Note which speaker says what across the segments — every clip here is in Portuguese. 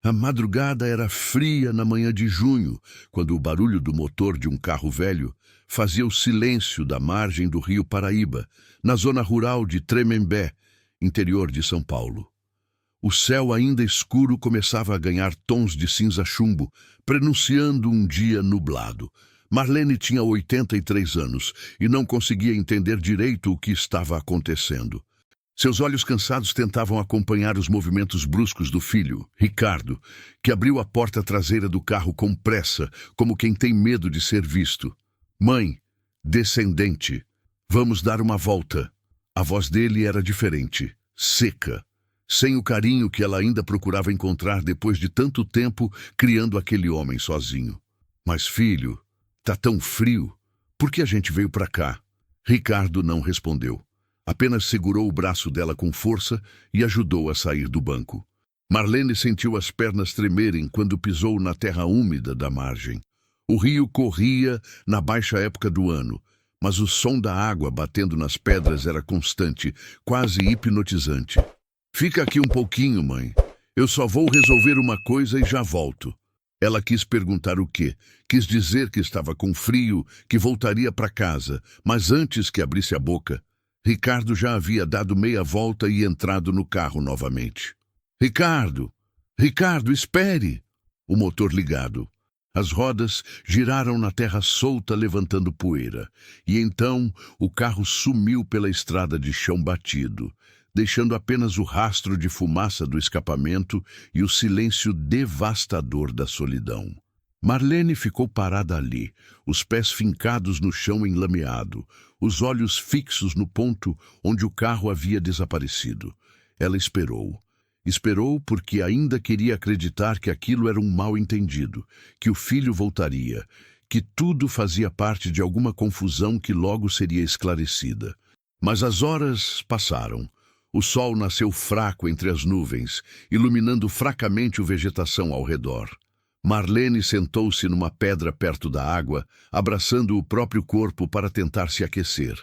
Speaker 1: A madrugada era fria na manhã de junho, quando o barulho do motor de um carro velho fazia o silêncio da margem do rio Paraíba, na zona rural de Tremembé, interior de São Paulo. O céu ainda escuro começava a ganhar tons de cinza-chumbo, prenunciando um dia nublado. Marlene tinha 83 anos e não conseguia entender direito o que estava acontecendo. Seus olhos cansados tentavam acompanhar os movimentos bruscos do filho, Ricardo, que abriu a porta traseira do carro com pressa, como quem tem medo de ser visto. Mãe, descendente, vamos dar uma volta. A voz dele era diferente, seca, sem o carinho que ela ainda procurava encontrar depois de tanto tempo criando aquele homem sozinho. Mas filho, tá tão frio, por que a gente veio pra cá? Ricardo não respondeu. Apenas segurou o braço dela com força e ajudou a sair do banco. Marlene sentiu as pernas tremerem quando pisou na terra úmida da margem. O rio corria na baixa época do ano, mas o som da água batendo nas pedras era constante, quase hipnotizante. Fica aqui um pouquinho, mãe. Eu só vou resolver uma coisa e já volto. Ela quis perguntar o quê? Quis dizer que estava com frio, que voltaria para casa, mas antes que abrisse a boca, Ricardo já havia dado meia volta e entrado no carro novamente. Ricardo! Ricardo, espere! O motor ligado. As rodas giraram na terra solta, levantando poeira. E então o carro sumiu pela estrada de chão batido, deixando apenas o rastro de fumaça do escapamento e o silêncio devastador da solidão. Marlene ficou parada ali, os pés fincados no chão enlameado, os olhos fixos no ponto onde o carro havia desaparecido. Ela esperou. Esperou porque ainda queria acreditar que aquilo era um mal-entendido, que o filho voltaria, que tudo fazia parte de alguma confusão que logo seria esclarecida. Mas as horas passaram. O sol nasceu fraco entre as nuvens, iluminando fracamente a vegetação ao redor. Marlene sentou-se numa pedra perto da água, abraçando o próprio corpo para tentar se aquecer.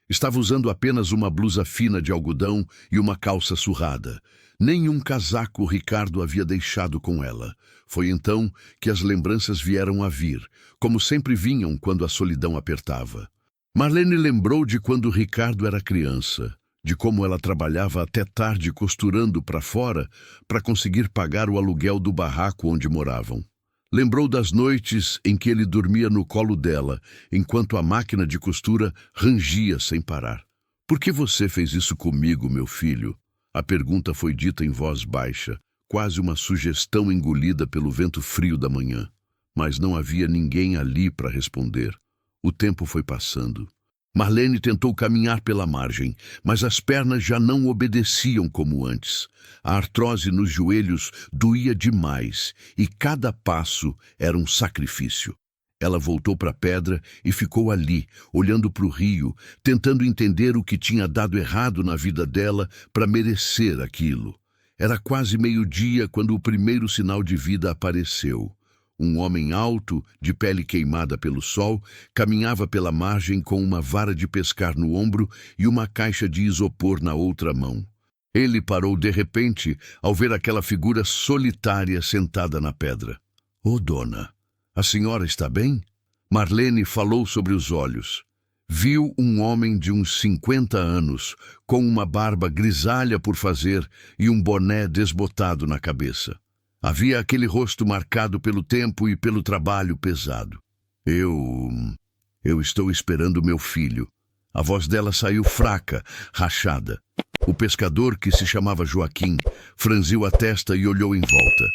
Speaker 1: Estava usando apenas uma blusa fina de algodão e uma calça surrada. Nenhum casaco Ricardo havia deixado com ela. Foi então que as lembranças vieram a vir, como sempre vinham quando a solidão apertava. Marlene lembrou de quando Ricardo era criança, de como ela trabalhava até tarde costurando para fora para conseguir pagar o aluguel do barraco onde moravam. Lembrou das noites em que ele dormia no colo dela, enquanto a máquina de costura rangia sem parar. "Por que você fez isso comigo, meu filho?" A pergunta foi dita em voz baixa, quase uma sugestão engolida pelo vento frio da manhã. Mas não havia ninguém ali para responder. O tempo foi passando. Marlene tentou caminhar pela margem, mas as pernas já não obedeciam como antes. A artrose nos joelhos doía demais e cada passo era um sacrifício. Ela voltou para a pedra e ficou ali, olhando para o rio, tentando entender o que tinha dado errado na vida dela para merecer aquilo. Era quase meio-dia quando o primeiro sinal de vida apareceu. Um homem alto, de pele queimada pelo sol, caminhava pela margem com uma vara de pescar no ombro e uma caixa de isopor na outra mão. Ele parou de repente ao ver aquela figura solitária sentada na pedra. "Ô, dona, a senhora está bem?" Marlene falou sobre os olhos. Viu um homem de uns 50 anos, com uma barba grisalha por fazer e um boné desbotado na cabeça. Havia aquele rosto marcado pelo tempo e pelo trabalho pesado. Eu estou esperando meu filho." A voz dela saiu fraca, rachada. O pescador, que se chamava Joaquim, franziu a testa e olhou em volta.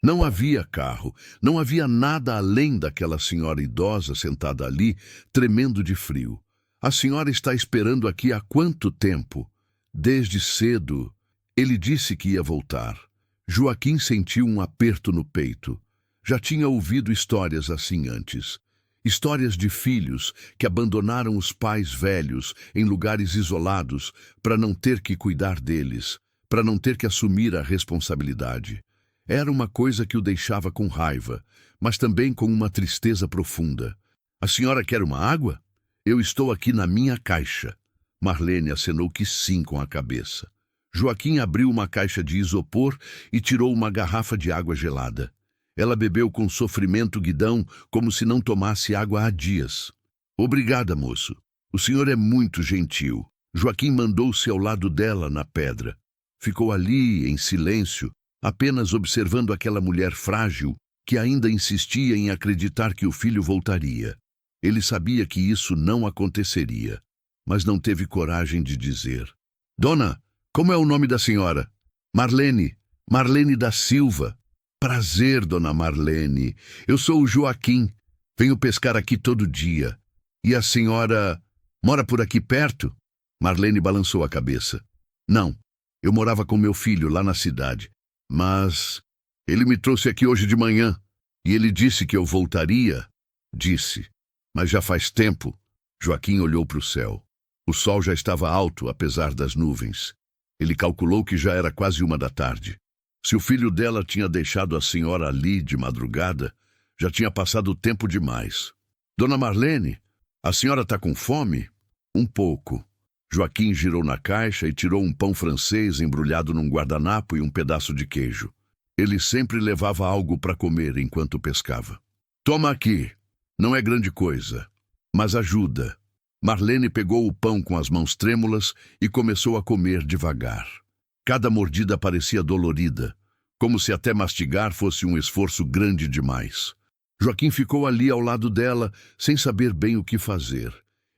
Speaker 1: Não havia carro, não havia nada além daquela senhora idosa sentada ali, tremendo de frio. "A senhora está esperando aqui há quanto tempo?" "Desde cedo." Ele disse que ia voltar. Joaquim sentiu um aperto no peito. Já tinha ouvido histórias assim antes. Histórias de filhos que abandonaram os pais velhos em lugares isolados para não ter que cuidar deles, para não ter que assumir a responsabilidade. Era uma coisa que o deixava com raiva, mas também com uma tristeza profunda. "A senhora quer uma água? Eu estou aqui na minha caixa." Marlene acenou que sim com a cabeça. Joaquim abriu uma caixa de isopor e tirou uma garrafa de água gelada. Ela bebeu com sofrimento guidão, como se não tomasse água há dias. Obrigada, moço. O senhor é muito gentil. Joaquim mandou-se ao lado dela na pedra. Ficou ali, em silêncio, apenas observando aquela mulher frágil que ainda insistia em acreditar que o filho voltaria. Ele sabia que isso não aconteceria, mas não teve coragem de dizer. Dona, como é o nome da senhora? Marlene. Marlene da Silva. Prazer, dona Marlene. Eu sou o Joaquim. Venho pescar aqui todo dia. E a senhora mora por aqui perto? Marlene balançou a cabeça. Não, eu morava com meu filho lá na cidade. Mas ele me trouxe aqui hoje de manhã. E ele disse que eu voltaria. Disse. Mas já faz tempo. Joaquim olhou para o céu. O sol já estava alto, apesar das nuvens. Ele calculou que já era quase 1 da tarde. Se o filho dela tinha deixado a senhora ali de madrugada, já tinha passado tempo demais. Dona Marlene, a senhora está com fome? Um pouco. Joaquim girou na caixa e tirou um pão francês embrulhado num guardanapo e um pedaço de queijo. Ele sempre levava algo para comer enquanto pescava. Toma aqui. Não é grande coisa, mas ajuda. Marlene pegou o pão com as mãos trêmulas e começou a comer devagar. Cada mordida parecia dolorida, como se até mastigar fosse um esforço grande demais. Joaquim ficou ali ao lado dela, sem saber bem o que fazer.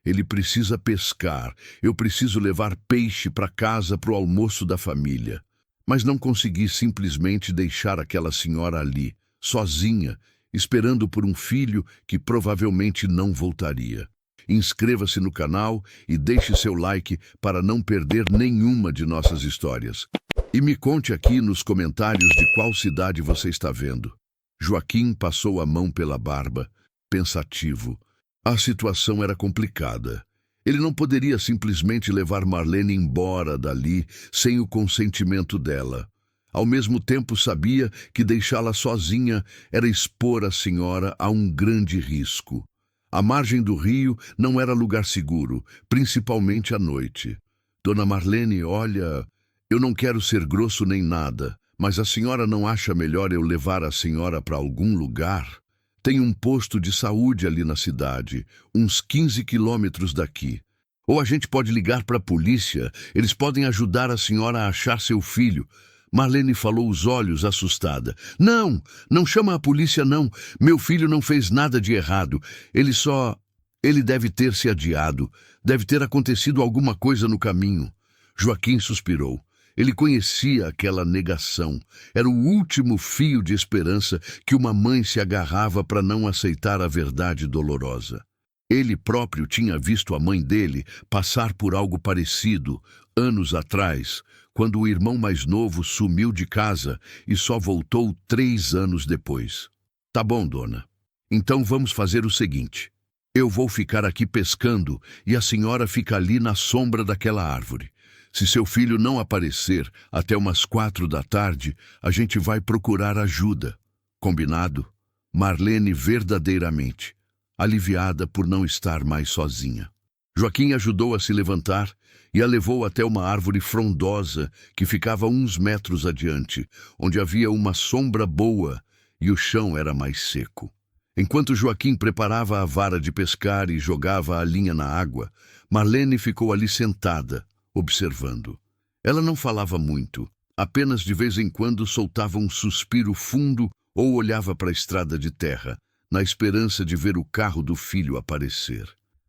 Speaker 1: Ele precisa pescar, eu preciso levar peixe para casa para o almoço da família. Mas não consegui simplesmente deixar aquela senhora ali, sozinha, esperando por um filho que provavelmente não voltaria. Inscreva-se no canal e deixe seu like para não perder nenhuma de nossas histórias. E me conte aqui nos comentários de qual cidade você está vendo. Joaquim passou a mão pela barba, pensativo. A situação era complicada. Ele não poderia simplesmente levar Marlene embora dali sem o consentimento dela. Ao mesmo tempo sabia que deixá-la sozinha era expor a senhora a um grande risco. A margem do rio não era lugar seguro, principalmente à noite. Dona Marlene, olha, eu não quero ser grosso nem nada, mas a senhora não acha melhor eu levar a senhora para algum lugar? Tem um posto de saúde ali na cidade, uns 15 quilômetros daqui. Ou a gente pode ligar para a polícia, eles podem ajudar a senhora a achar seu filho. Marlene falou os olhos, assustada. Não, não chama a polícia não. Meu filho não fez nada de errado. Ele deve ter se adiado. Deve ter acontecido alguma coisa no caminho. Joaquim suspirou. Ele conhecia aquela negação. Era o último fio de esperança que uma mãe se agarrava para não aceitar a verdade dolorosa. Ele próprio tinha visto a mãe dele passar por algo parecido, anos atrás, quando o irmão mais novo sumiu de casa e só voltou 3 anos depois. Tá bom, dona. Então vamos fazer o seguinte. Eu vou ficar aqui pescando e a senhora fica ali na sombra daquela árvore. Se seu filho não aparecer até umas 4 da tarde, a gente vai procurar ajuda. Combinado? Marlene verdadeiramente, aliviada por não estar mais sozinha. Joaquim ajudou a se levantar e a levou até uma árvore frondosa que ficava uns metros adiante, onde havia uma sombra boa e o chão era mais seco. Enquanto Joaquim preparava a vara de pescar e jogava a linha na água, Marlene ficou ali sentada, observando. Ela não falava muito, apenas de vez em quando soltava um suspiro fundo ou olhava para a estrada de terra, na esperança de ver o carro do filho aparecer.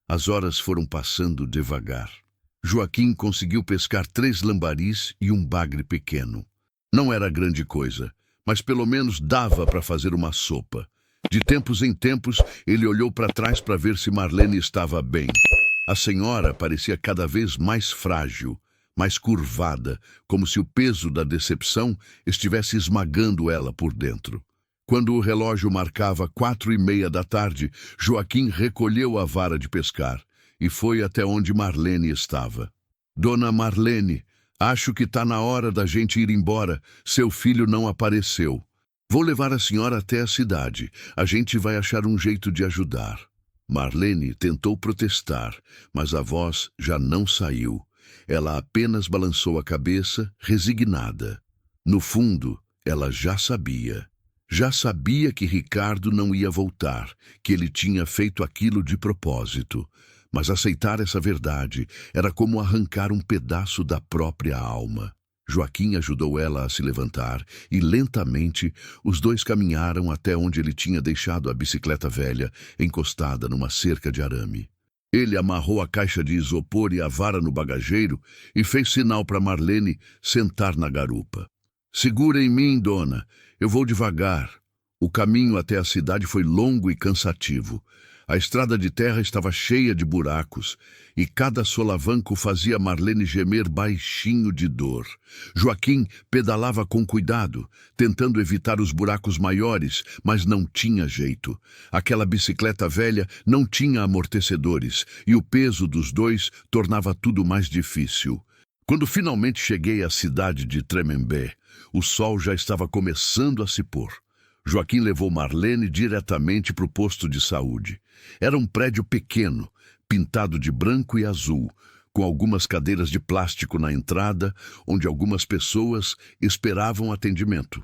Speaker 1: As horas foram passando devagar. Joaquim conseguiu pescar 3 lambaris e um bagre pequeno. Não era grande coisa, mas pelo menos dava para fazer uma sopa. De tempos em tempos, ele olhou para trás para ver se Marlene estava bem. A senhora parecia cada vez mais frágil, mais curvada, como se o peso da decepção estivesse esmagando ela por dentro. Quando o relógio marcava 4:30 da tarde, Joaquim recolheu a vara de pescar e foi até onde Marlene estava. Dona Marlene, acho que está na hora da gente ir embora. Seu filho não apareceu. Vou levar a senhora até a cidade. A gente vai achar um jeito de ajudar. Marlene tentou protestar, mas a voz já não saiu. Ela apenas balançou a cabeça, resignada. No fundo, ela já sabia. Já sabia que Ricardo não ia voltar, que ele tinha feito aquilo de propósito. Mas aceitar essa verdade era como arrancar um pedaço da própria alma. Joaquim ajudou ela a se levantar e, lentamente, os dois caminharam até onde ele tinha deixado a bicicleta velha, encostada numa cerca de arame. Ele amarrou a caixa de isopor e a vara no bagageiro e fez sinal para Marlene sentar na garupa. "Segura em mim, dona. Eu vou devagar." O caminho até a cidade foi longo e cansativo. A estrada de terra estava cheia de buracos, e cada solavanco fazia Marlene gemer baixinho de dor. Joaquim pedalava com cuidado, tentando evitar os buracos maiores, mas não tinha jeito. Aquela bicicleta velha não tinha amortecedores, e o peso dos dois tornava tudo mais difícil. Quando finalmente cheguei à cidade de Tremembé, o sol já estava começando a se pôr. Joaquim levou Marlene diretamente para o posto de saúde. Era um prédio pequeno, pintado de branco e azul, com algumas cadeiras de plástico na entrada, onde algumas pessoas esperavam atendimento.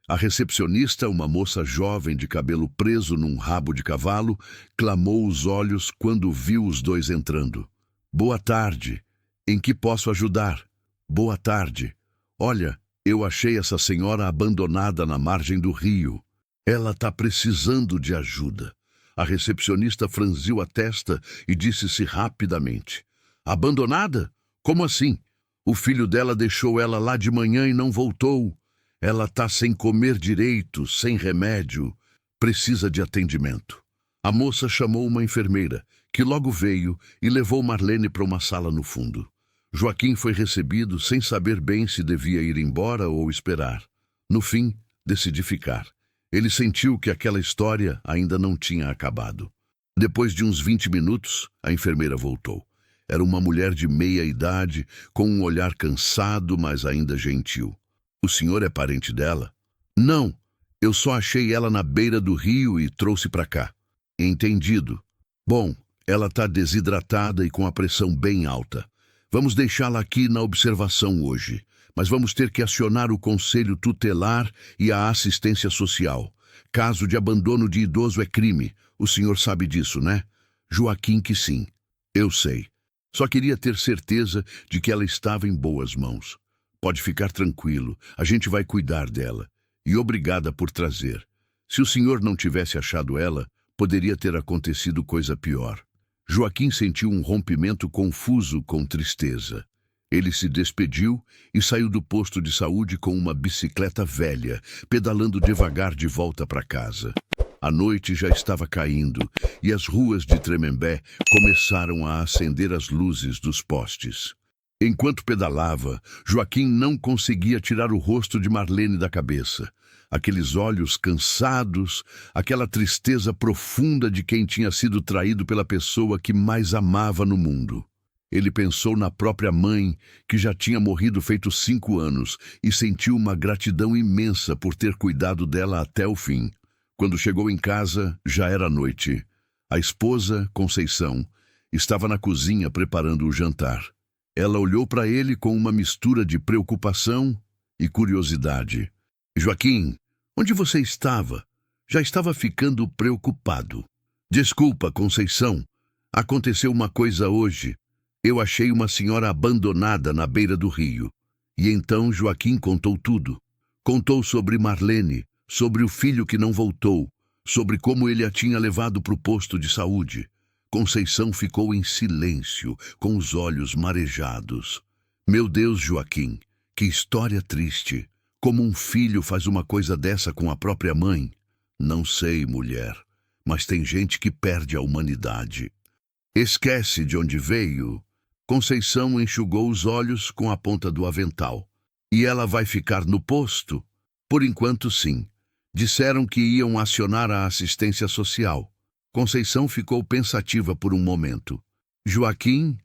Speaker 1: A recepcionista, uma moça jovem de cabelo preso num rabo de cavalo, clamou os olhos quando viu os dois entrando. "Boa tarde. Em que posso ajudar?" "Boa tarde. Olha, eu achei essa senhora abandonada na margem do rio. Ela está precisando de ajuda." A recepcionista franziu a testa e disse-se rapidamente: "Abandonada? Como assim? O filho dela deixou ela lá de manhã e não voltou. Ela está sem comer direito, sem remédio. Precisa de atendimento." A moça chamou uma enfermeira, que logo veio e levou Marlene para uma sala no fundo. Joaquim foi recebido sem saber bem se devia ir embora ou esperar. No fim, decidi ficar. Ele sentiu que aquela história ainda não tinha acabado. Depois de uns 20 minutos, a enfermeira voltou. Era uma mulher de meia idade, com um olhar cansado, mas ainda gentil. "O senhor é parente dela?" "Não, eu só achei ela na beira do rio e trouxe para cá." "Entendido. Bom, ela está desidratada e com a pressão bem alta. Vamos deixá-la aqui na observação hoje. Mas vamos ter que acionar o conselho tutelar e a assistência social. Caso de abandono de idoso é crime. O senhor sabe disso, né?" Joaquim que sim. "Eu sei. Só queria ter certeza de que ela estava em boas mãos." "Pode ficar tranquilo. A gente vai cuidar dela. E obrigada por trazer. Se o senhor não tivesse achado ela, poderia ter acontecido coisa pior." Joaquim sentiu um rompimento confuso com tristeza. Ele se despediu e saiu do posto de saúde com uma bicicleta velha, pedalando devagar de volta para casa. A noite já estava caindo e as ruas de Tremembé começaram a acender as luzes dos postes. Enquanto pedalava, Joaquim não conseguia tirar o rosto de Marlene da cabeça. Aqueles olhos cansados, aquela tristeza profunda de quem tinha sido traído pela pessoa que mais amava no mundo. Ele pensou na própria mãe, que já tinha morrido feito 5 anos, e sentiu uma gratidão imensa por ter cuidado dela até o fim. Quando chegou em casa, já era noite. A esposa, Conceição, estava na cozinha preparando o jantar. Ela olhou para ele com uma mistura de preocupação e curiosidade. "Joaquim, onde você estava?" Já estava ficando preocupado. "Desculpa, Conceição. Aconteceu uma coisa hoje. Eu achei uma senhora abandonada na beira do rio." E então Joaquim contou tudo. Contou sobre Marlene, sobre o filho que não voltou, sobre como ele a tinha levado para o posto de saúde. Conceição ficou em silêncio, com os olhos marejados. "Meu Deus, Joaquim, que história triste. Como um filho faz uma coisa dessa com a própria mãe?" "Não sei, mulher, mas tem gente que perde a humanidade." "Esquece de onde veio." Conceição enxugou os olhos com a ponta do avental. "E ela vai ficar no posto?" "Por enquanto, sim. Disseram que iam acionar a assistência social." Conceição ficou pensativa por um momento. "Joaquim,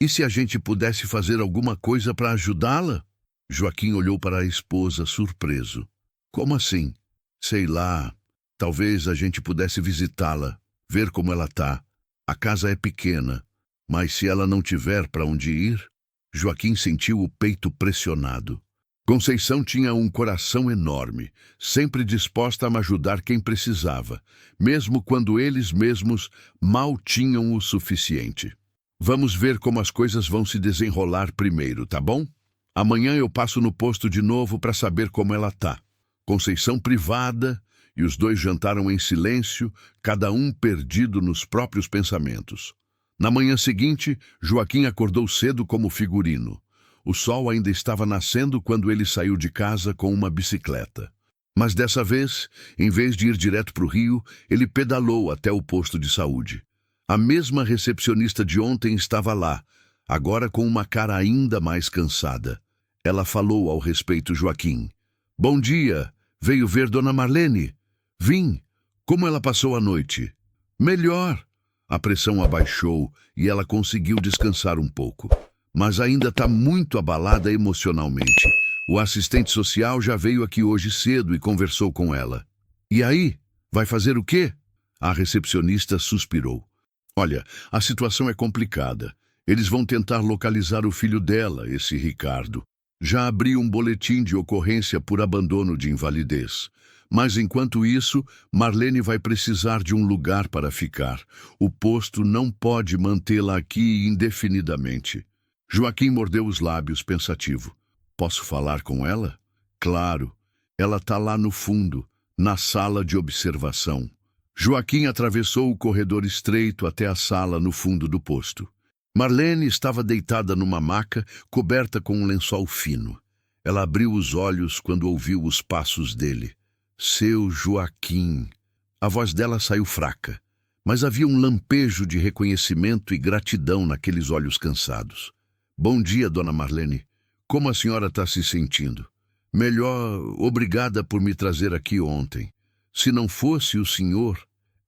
Speaker 1: e se a gente pudesse fazer alguma coisa para ajudá-la?" Joaquim olhou para a esposa, surpreso. "Como assim?" "Sei lá. Talvez a gente pudesse visitá-la, ver como ela está. A casa é pequena. Mas se ela não tiver para onde ir..." Joaquim sentiu o peito pressionado. Conceição tinha um coração enorme, sempre disposta a ajudar quem precisava, mesmo quando eles mesmos mal tinham o suficiente. Vamos ver como as coisas vão se desenrolar primeiro, tá bom? Amanhã eu passo no posto de novo para saber como ela tá. Conceição privada, e os dois jantaram em silêncio, cada um perdido nos próprios pensamentos. Na manhã seguinte, Joaquim acordou cedo como figurino. O sol ainda estava nascendo quando ele saiu de casa com uma bicicleta. Mas dessa vez, em vez de ir direto para o rio, ele pedalou até o posto de saúde. A mesma recepcionista de ontem estava lá, agora com uma cara ainda mais cansada. Ela falou ao respeito Joaquim. Bom dia, veio ver Dona Marlene? Vim. Como ela passou a noite? Melhor. A pressão abaixou e ela conseguiu descansar um pouco. Mas ainda está muito abalada emocionalmente. O assistente social já veio aqui hoje cedo e conversou com ela. E aí? Vai fazer o quê? A recepcionista suspirou. Olha, a situação é complicada. Eles vão tentar localizar o filho dela, esse Ricardo. Já abri um boletim de ocorrência por abandono de invalidez. Mas enquanto isso, Marlene vai precisar de um lugar para ficar. O posto não pode mantê-la aqui indefinidamente. Joaquim mordeu os lábios, pensativo. Posso falar com ela? Claro. Ela está lá no fundo, na sala de observação. Joaquim atravessou o corredor estreito até a sala no fundo do posto. Marlene estava deitada numa maca, coberta com um lençol fino. Ela abriu os olhos quando ouviu os passos dele. Seu Joaquim. A voz dela saiu fraca, mas havia um lampejo de reconhecimento e gratidão naqueles olhos cansados. Bom dia, Dona Marlene. Como a senhora está se sentindo? Melhor, obrigada por me trazer aqui ontem. Se não fosse o senhor...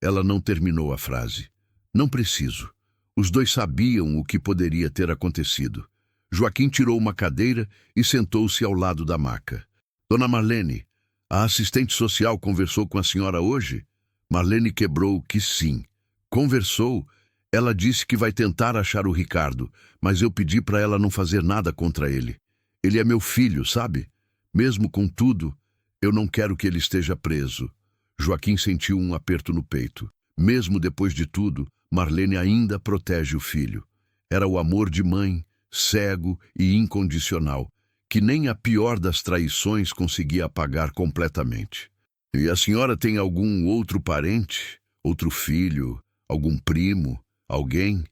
Speaker 1: Ela não terminou a frase. Não preciso. Os dois sabiam o que poderia ter acontecido. Joaquim tirou uma cadeira e sentou-se ao lado da maca. Dona Marlene, a assistente social conversou com a senhora hoje? Marlene quebrou que sim. Conversou. Ela disse que vai tentar achar o Ricardo, mas eu pedi para ela não fazer nada contra ele. Ele é meu filho, sabe? Mesmo com tudo, eu não quero que ele esteja preso. Joaquim sentiu um aperto no peito. Mesmo depois de tudo, Marlene ainda protege o filho. Era o amor de mãe, cego e incondicional, que nem a pior das traições conseguia apagar completamente. E a senhora tem algum outro parente? Outro filho? Algum primo? Alguém?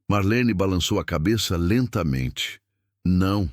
Speaker 1: Marlene balançou a cabeça lentamente. Não,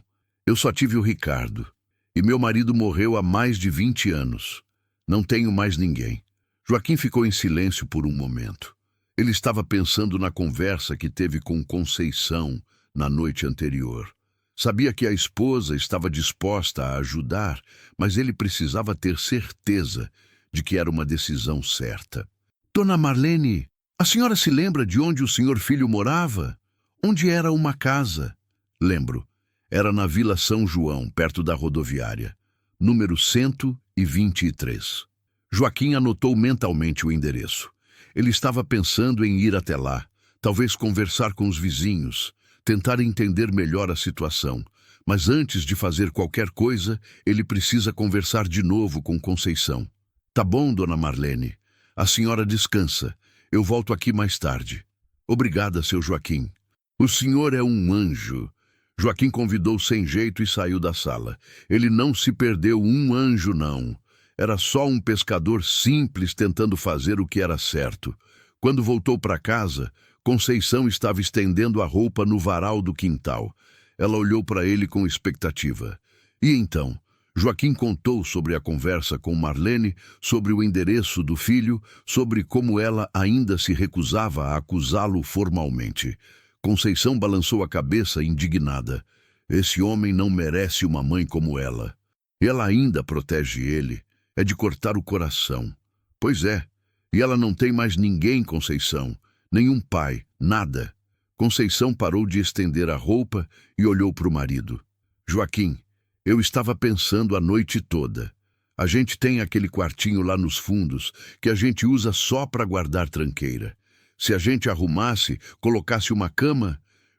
Speaker 1: eu só tive o Ricardo. E meu marido morreu há mais de 20 anos. Não tenho mais ninguém. Joaquim ficou em silêncio por um momento. Ele estava pensando na conversa que teve com Conceição na noite anterior. Sabia que a esposa estava disposta a ajudar, mas ele precisava ter certeza de que era uma decisão certa. Dona Marlene, a senhora se lembra de onde o senhor filho morava? Onde era uma casa? Lembro. Era na Vila São João, perto da rodoviária. Número 123. Joaquim anotou mentalmente o endereço. Ele estava pensando em ir até lá, talvez conversar com os vizinhos, tentar entender melhor a situação. Mas antes de fazer qualquer coisa, ele precisa conversar de novo com Conceição. Tá bom, Dona Marlene. A senhora descansa. Eu volto aqui mais tarde. Obrigada, seu Joaquim. O senhor é um anjo. Joaquim convidou sem jeito e saiu da sala. Ele não se perdeu um anjo, não. Era só um pescador simples tentando fazer o que era certo. Quando voltou para casa, Conceição estava estendendo a roupa no varal do quintal. Ela olhou para ele com expectativa. E então? Joaquim contou sobre a conversa com Marlene, sobre o endereço do filho, sobre como ela ainda se recusava a acusá-lo formalmente. Conceição balançou a cabeça indignada. Esse homem não merece uma mãe como ela. Ela ainda protege ele. É de cortar o coração. Pois é. E ela não tem mais ninguém, Conceição. Nenhum pai. Nada. Conceição parou de estender a roupa e olhou para o marido. Joaquim, eu estava pensando a noite toda. A gente tem aquele quartinho lá nos fundos que a gente usa só para guardar tranqueira. Se a gente arrumasse, colocasse uma cama...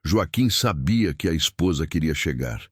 Speaker 1: Joaquim sabia que a esposa queria chegar.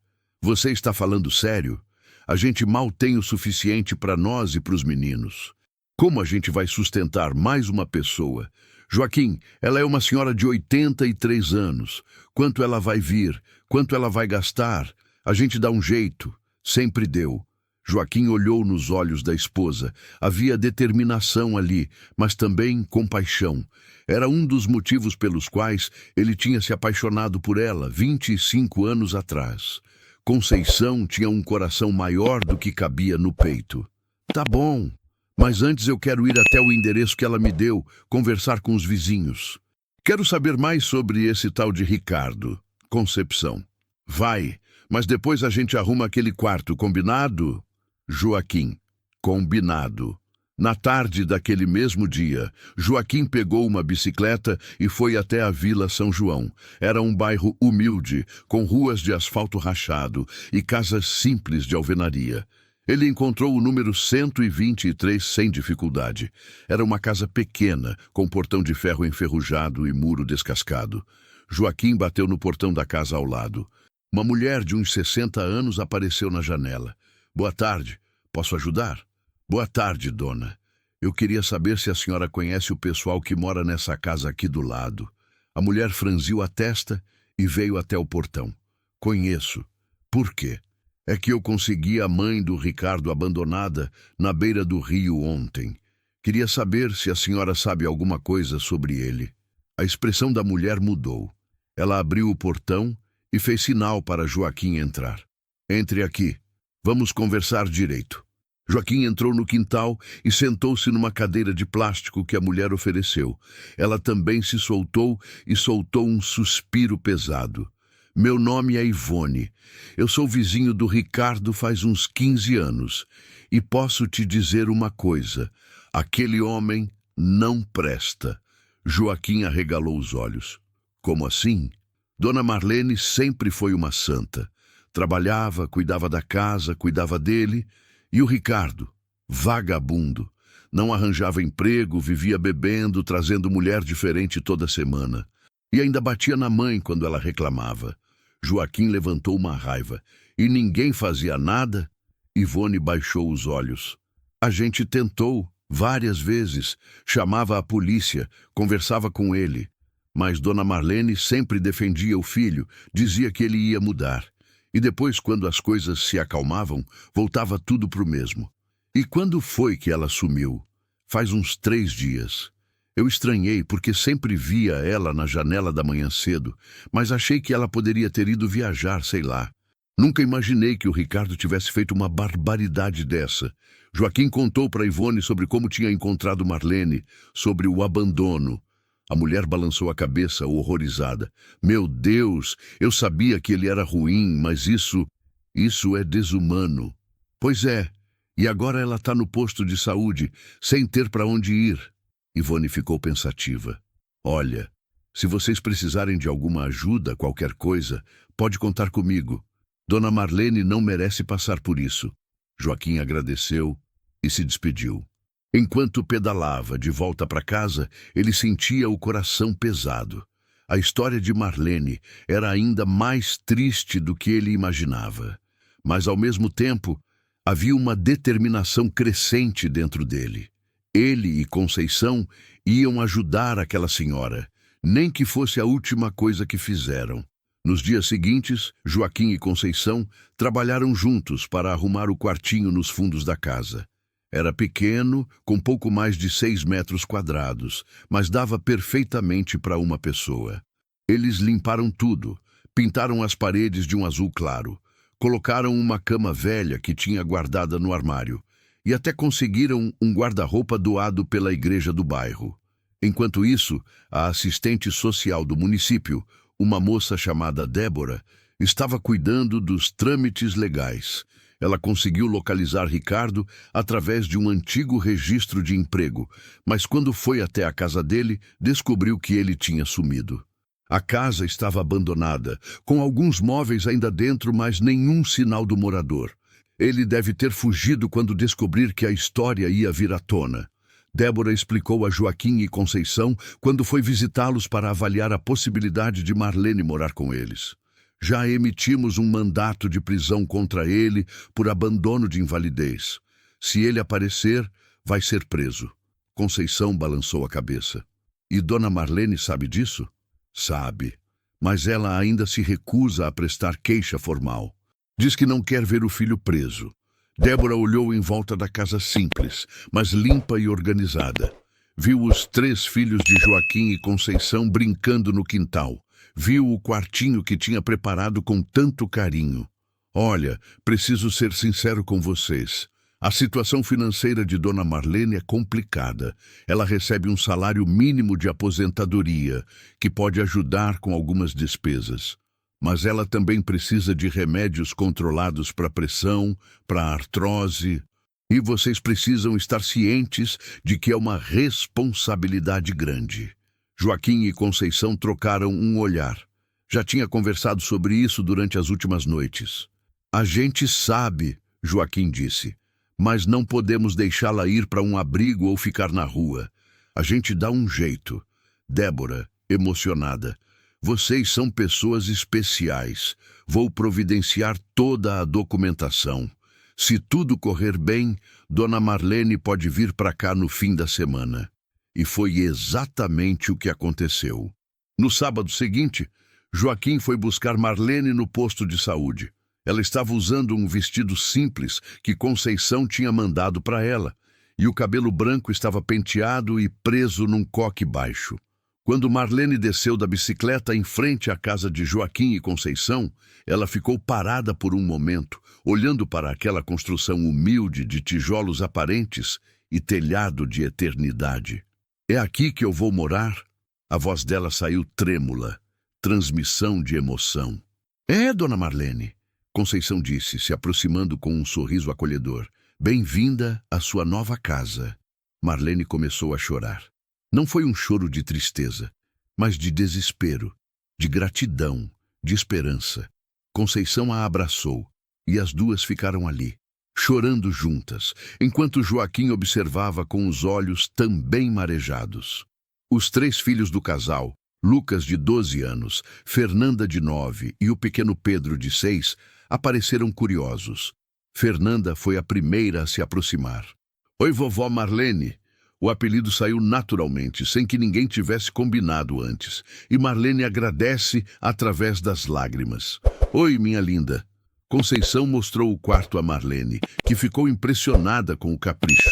Speaker 1: Você está falando sério? A gente mal tem o suficiente para nós e para os meninos. Como a gente vai sustentar mais uma pessoa? Joaquim, ela é uma senhora de 83 anos. Quanto ela vai vir? Quanto ela vai gastar? A gente dá um jeito. Sempre deu. Joaquim olhou nos olhos da esposa. Havia determinação ali, mas também compaixão. Era um dos motivos pelos quais ele tinha se apaixonado por ela 25 anos atrás. Conceição tinha um coração maior do que cabia no peito. Tá bom, mas antes eu quero ir até o endereço que ela me deu, conversar com os vizinhos. Quero saber mais sobre esse tal de Ricardo. Concepção. Vai, mas depois a gente arruma aquele quarto, combinado? Joaquim. Combinado. Na tarde daquele mesmo dia, Joaquim pegou uma bicicleta e foi até a Vila São João. Era um bairro humilde, com ruas de asfalto rachado e casas simples de alvenaria. Ele encontrou o número 123 sem dificuldade. Era uma casa pequena, com portão de ferro enferrujado e muro descascado. Joaquim bateu no portão da casa ao lado. Uma mulher de uns 60 anos apareceu na janela. Boa tarde, posso ajudar? Boa tarde, dona. Eu queria saber se a senhora conhece o pessoal que mora nessa casa aqui do lado. A mulher franziu a testa e veio até o portão. Conheço. Por quê? É que eu consegui a mãe do Ricardo abandonada na beira do rio ontem. Queria saber se a senhora sabe alguma coisa sobre ele. A expressão da mulher mudou. Ela abriu o portão e fez sinal para Joaquim entrar. Entre aqui. Vamos conversar direito. Joaquim entrou no quintal e sentou-se numa cadeira de plástico que a mulher ofereceu. Ela também se soltou e soltou um suspiro pesado. Meu nome é Ivone. Eu sou vizinho do Ricardo faz uns 15 anos. E posso te dizer uma coisa. Aquele homem não presta. Joaquim arregalou os olhos. Como assim? Dona Marlene sempre foi uma santa. Trabalhava, cuidava da casa, cuidava dele. E o Ricardo, vagabundo, não arranjava emprego, vivia bebendo, trazendo mulher diferente toda semana. E ainda batia na mãe quando ela reclamava. Joaquim levantou uma raiva. E ninguém fazia nada? Ivone baixou os olhos. A gente tentou, várias vezes, chamava a polícia, conversava com ele. Mas Dona Marlene sempre defendia o filho, dizia que ele ia mudar. E depois, quando as coisas se acalmavam, voltava tudo pro mesmo. E quando foi que ela sumiu? Faz uns 3 dias. Eu estranhei porque sempre via ela na janela da manhã cedo, mas achei que ela poderia ter ido viajar, sei lá. Nunca imaginei que o Ricardo tivesse feito uma barbaridade dessa. Joaquim contou para Ivone sobre como tinha encontrado Marlene, sobre o abandono. A mulher balançou a cabeça, horrorizada. Meu Deus, eu sabia que ele era ruim, mas isso é desumano. Pois é, e agora ela está no posto de saúde, sem ter para onde ir. Ivone ficou pensativa. Olha, se vocês precisarem de alguma ajuda, qualquer coisa, pode contar comigo. Dona Marlene não merece passar por isso. Joaquim agradeceu e se despediu. Enquanto pedalava de volta para casa, ele sentia o coração pesado. A história de Marlene era ainda mais triste do que ele imaginava. Mas, ao mesmo tempo, havia uma determinação crescente dentro dele. Ele e Conceição iam ajudar aquela senhora, nem que fosse a última coisa que fizeram. Nos dias seguintes, Joaquim e Conceição trabalharam juntos para arrumar o quartinho nos fundos da casa. Era pequeno, com pouco mais de 6 metros quadrados, mas dava perfeitamente para uma pessoa. Eles limparam tudo, pintaram as paredes de um azul claro, colocaram uma cama velha que tinha guardada no armário e até conseguiram um guarda-roupa doado pela igreja do bairro. Enquanto isso, a assistente social do município, uma moça chamada Débora, estava cuidando dos trâmites legais. Ela conseguiu localizar Ricardo através de um antigo registro de emprego, mas quando foi até a casa dele, descobriu que ele tinha sumido. A casa estava abandonada, com alguns móveis ainda dentro, mas nenhum sinal do morador. Ele deve ter fugido quando descobrir que a história ia vir à tona. Débora explicou a Joaquim e Conceição quando foi visitá-los para avaliar a possibilidade de Marlene morar com eles. Já emitimos um mandato de prisão contra ele por abandono de invalidez. Se ele aparecer, vai ser preso. Conceição balançou a cabeça. E Dona Marlene sabe disso? Sabe, mas ela ainda se recusa a prestar queixa formal. Diz que não quer ver o filho preso. Débora olhou em volta da casa simples, mas limpa e organizada. Viu os 3 filhos de Joaquim e Conceição brincando no quintal. Viu o quartinho que tinha preparado com tanto carinho. Olha, preciso ser sincero com vocês. A situação financeira de Dona Marlene é complicada. Ela recebe um salário mínimo de aposentadoria, que pode ajudar com algumas despesas. Mas ela também precisa de remédios controlados para pressão, para artrose. E vocês precisam estar cientes de que é uma responsabilidade grande. Joaquim e Conceição trocaram um olhar. Já tinha conversado sobre isso durante as últimas noites. A gente sabe, Joaquim disse, mas não podemos deixá-la ir para um abrigo ou ficar na rua. A gente dá um jeito. Débora, emocionada. Vocês são pessoas especiais. Vou providenciar toda a documentação. Se tudo correr bem, Dona Marlene pode vir para cá no fim da semana. E foi exatamente o que aconteceu. No sábado seguinte, Joaquim foi buscar Marlene no posto de saúde. Ela estava usando um vestido simples que Conceição tinha mandado para ela, e o cabelo branco estava penteado e preso num coque baixo. Quando Marlene desceu da bicicleta em frente à casa de Joaquim e Conceição, ela ficou parada por um momento, olhando para aquela construção humilde de tijolos aparentes e telhado de eternidade. É aqui que eu vou morar? A voz dela saiu trêmula, transmissão de emoção. É, Dona Marlene, Conceição disse, se aproximando com um sorriso acolhedor. Bem-vinda à sua nova casa. Marlene começou a chorar. Não foi um choro de tristeza, mas de desespero, de gratidão, de esperança. Conceição a abraçou, e as duas ficaram ali, chorando juntas, enquanto Joaquim observava com os olhos também marejados. Os 3 filhos do casal, Lucas, de 12 anos, Fernanda, de 9 e o pequeno Pedro, de 6, apareceram curiosos. Fernanda foi a primeira a se aproximar. Oi, vovó Marlene. O apelido saiu naturalmente, sem que ninguém tivesse combinado antes, e Marlene agradece através das lágrimas. Oi, minha linda. Conceição mostrou o quarto a Marlene, que ficou impressionada com o capricho.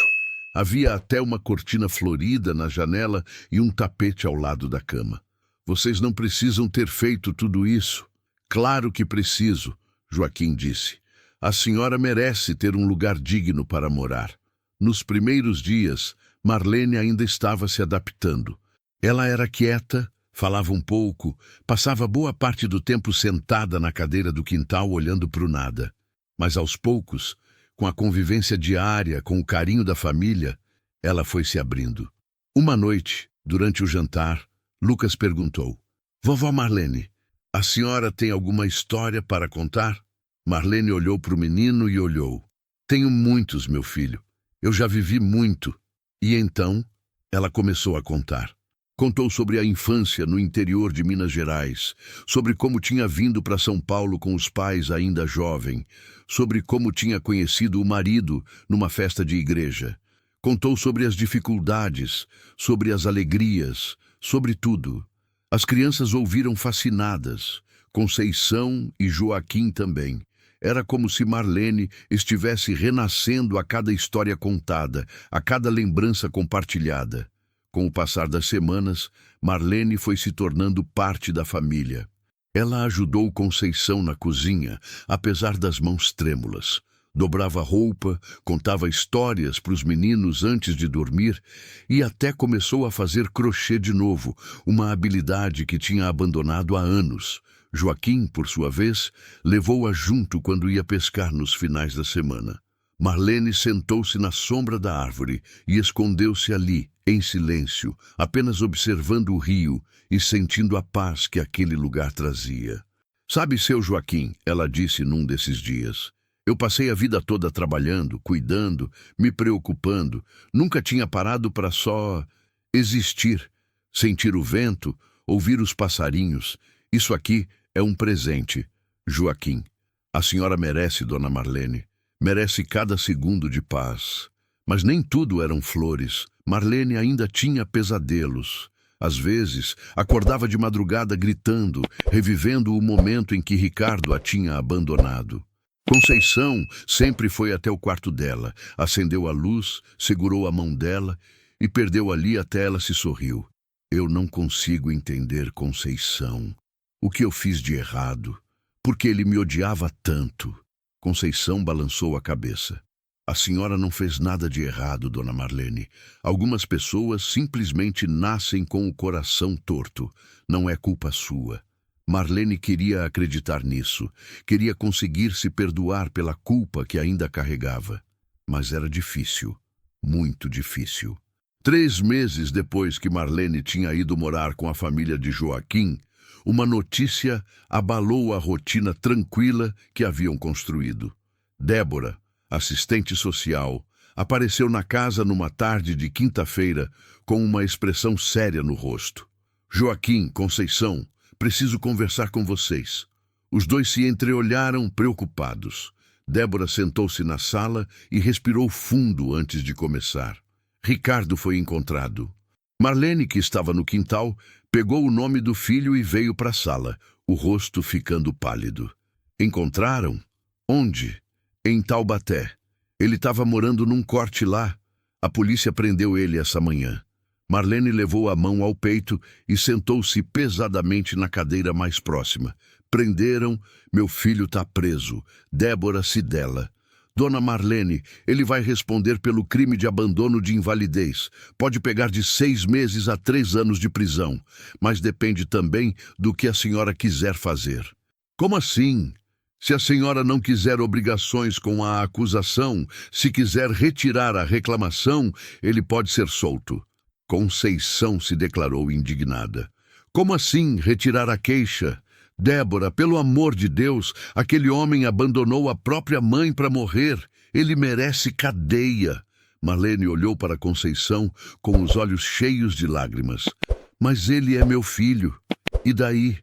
Speaker 1: Havia até uma cortina florida na janela e um tapete ao lado da cama. Vocês não precisam ter feito tudo isso. Claro que preciso, Joaquim disse. A senhora merece ter um lugar digno para morar. Nos primeiros dias, Marlene ainda estava se adaptando. Ela era quieta, falava um pouco, passava boa parte do tempo sentada na cadeira do quintal olhando para o nada. Mas aos poucos, com a convivência diária, com o carinho da família, ela foi se abrindo. Uma noite, durante o jantar, Lucas perguntou: Vovó Marlene, a senhora tem alguma história para contar? Marlene olhou para o menino e olhou. Tenho muitos, meu filho. Eu já vivi muito. E então, ela começou a contar. Contou sobre a infância no interior de Minas Gerais, sobre como tinha vindo para São Paulo com os pais ainda jovem, sobre como tinha conhecido o marido numa festa de igreja. Contou sobre as dificuldades, sobre as alegrias, sobre tudo. As crianças ouviram fascinadas, Conceição e Joaquim também. Era como se Marlene estivesse renascendo a cada história contada, a cada lembrança compartilhada. Com o passar das semanas, Marlene foi se tornando parte da família. Ela ajudou Conceição na cozinha, apesar das mãos trêmulas. Dobrava roupa, contava histórias para os meninos antes de dormir e até começou a fazer crochê de novo, uma habilidade que tinha abandonado há anos. Joaquim, por sua vez, levou-a junto quando ia pescar nos finais da semana. Marlene sentou-se na sombra da árvore e escondeu-se ali, em silêncio, apenas observando o rio e sentindo a paz que aquele lugar trazia. Sabe, seu Joaquim, ela disse num desses dias, Eu passei a vida toda trabalhando, cuidando, me preocupando. Nunca tinha parado para só existir, sentir o vento, ouvir os passarinhos. Isso aqui é um presente, Joaquim. A senhora merece, dona Marlene. Merece cada segundo de paz. Mas nem tudo eram flores. Marlene ainda tinha pesadelos. Às vezes, acordava de madrugada gritando, revivendo o momento em que Ricardo a tinha abandonado. Conceição sempre foi até o quarto dela, acendeu a luz, segurou a mão dela e perdeu ali até ela se sorriu. Eu não consigo entender Conceição. O que eu fiz de errado? Por que ele me odiava tanto? Conceição balançou a cabeça. A senhora não fez nada de errado, dona Marlene. Algumas pessoas simplesmente nascem com o coração torto. Não é culpa sua. Marlene queria acreditar nisso. Queria conseguir se perdoar pela culpa que ainda carregava. Mas era difícil. Muito difícil. 3 meses depois que Marlene tinha ido morar com a família de Joaquim, uma notícia abalou a rotina tranquila que haviam construído. Débora, assistente social, apareceu na casa numa tarde de quinta-feira com uma expressão séria no rosto. Joaquim, Conceição, preciso conversar com vocês. Os dois se entreolharam preocupados. Débora sentou-se na sala e respirou fundo antes de começar. Ricardo foi encontrado. Marlene, que estava no quintal, pegou o nome do filho e veio para a sala, o rosto ficando pálido. Encontraram? Onde? Em Taubaté. Ele estava morando num corte lá. A polícia prendeu ele essa manhã. Marlene levou a mão ao peito e sentou-se pesadamente na cadeira mais próxima. Prenderam, meu filho está preso. Débora Cidela. Dona Marlene, ele vai responder pelo crime de abandono de invalidez. Pode pegar de 6 meses a 3 anos de prisão, mas depende também do que a senhora quiser fazer. Como assim? Se a senhora não quiser obrigações com a acusação, se quiser retirar a reclamação, ele pode ser solto. Conceição se declarou indignada. Como assim retirar a queixa? Débora, pelo amor de Deus, aquele homem abandonou a própria mãe para morrer. Ele merece cadeia. Marlene olhou para Conceição com os olhos cheios de lágrimas. Mas ele é meu filho. E daí?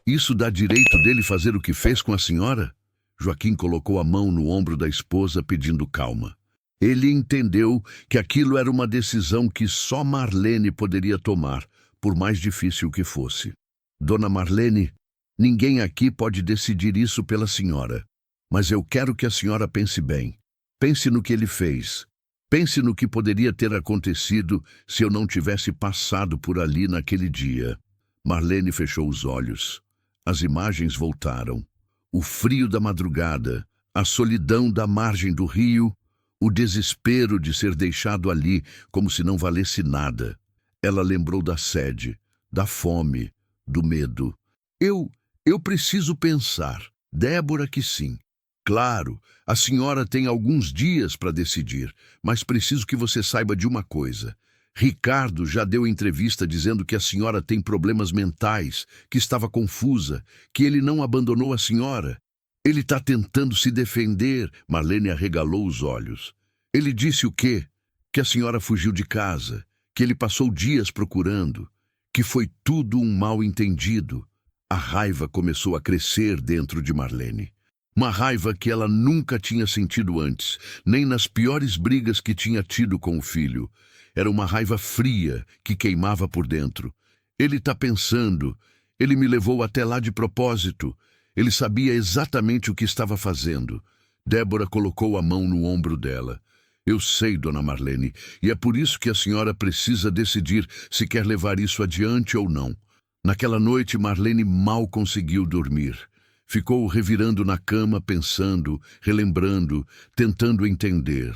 Speaker 1: Isso dá direito dele fazer o que fez com a senhora? Joaquim colocou a mão no ombro da esposa, pedindo calma. Ele entendeu que aquilo era uma decisão que só Marlene poderia tomar, por mais difícil que fosse. Dona Marlene, ninguém aqui pode decidir isso pela senhora. Mas eu quero que a senhora pense bem. Pense no que ele fez. Pense no que poderia ter acontecido se eu não tivesse passado por ali naquele dia. Marlene fechou os olhos. As imagens voltaram. O frio da madrugada, a solidão da margem do rio, o desespero de ser deixado ali como se não valesse nada. Ela lembrou da sede, da fome, do medo. Eu preciso pensar. Débora, que sim. Claro, a senhora tem alguns dias para decidir, mas preciso que você saiba de uma coisa. Ricardo já deu entrevista dizendo que a senhora tem problemas mentais, que estava confusa, que ele não abandonou a senhora. Ele está tentando se defender. Marlene arregalou os olhos. Ele disse o quê? Que a senhora fugiu de casa, que ele passou dias procurando, que foi tudo um mal-entendido. A raiva começou a crescer dentro de Marlene. Uma raiva que ela nunca tinha sentido antes, nem nas piores brigas que tinha tido com o filho. Era uma raiva fria que queimava por dentro. Ele está pensando, ele me levou até lá de propósito. Ele sabia exatamente o que estava fazendo. Débora colocou a mão no ombro dela. Eu sei, dona Marlene, e é por isso que a senhora precisa decidir se quer levar isso adiante ou não. Naquela noite, Marlene mal conseguiu dormir. Ficou revirando na cama, pensando, relembrando, tentando entender.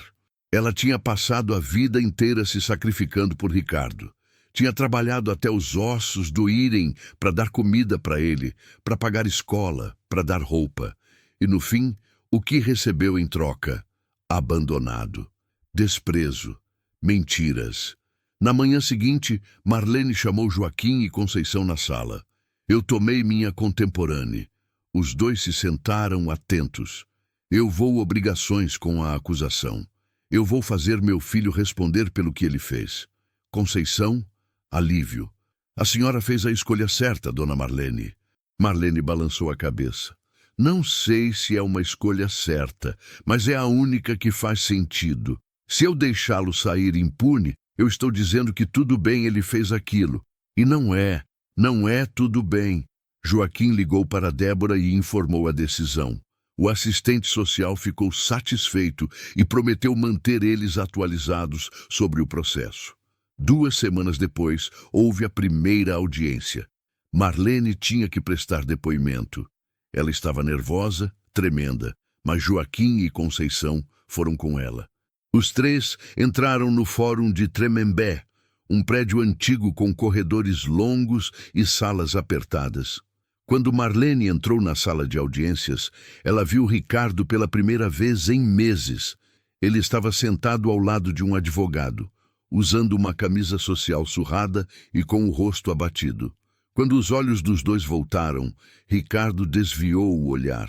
Speaker 1: Ela tinha passado a vida inteira se sacrificando por Ricardo. Tinha trabalhado até os ossos doírem para dar comida para ele, para pagar escola, para dar roupa. E no fim, o que recebeu em troca? Abandonado, desprezo, mentiras. Na manhã seguinte, Marlene chamou Joaquim e Conceição na sala. Eu tomei minha contemporânea. Os dois se sentaram atentos. Eu vou obrigações com a acusação. Eu vou fazer meu filho responder pelo que ele fez. Conceição, alívio. A senhora fez a escolha certa, dona Marlene. Marlene balançou a cabeça. Não sei se é uma escolha certa, mas é a única que faz sentido. Se eu deixá-lo sair impune, eu estou dizendo que tudo bem, ele fez aquilo. E não é tudo bem. Joaquim ligou para Débora e informou a decisão. O assistente social ficou satisfeito e prometeu manter eles atualizados sobre o processo. 2 semanas depois, houve a primeira audiência. Marlene tinha que prestar depoimento. Ela estava nervosa, tremenda, mas Joaquim e Conceição foram com ela. Os 3 entraram no Fórum de Tremembé, um prédio antigo com corredores longos e salas apertadas. Quando Marlene entrou na sala de audiências, ela viu Ricardo pela primeira vez em meses. Ele estava sentado ao lado de um advogado, usando uma camisa social surrada e com o rosto abatido. Quando os olhos dos dois voltaram, Ricardo desviou o olhar.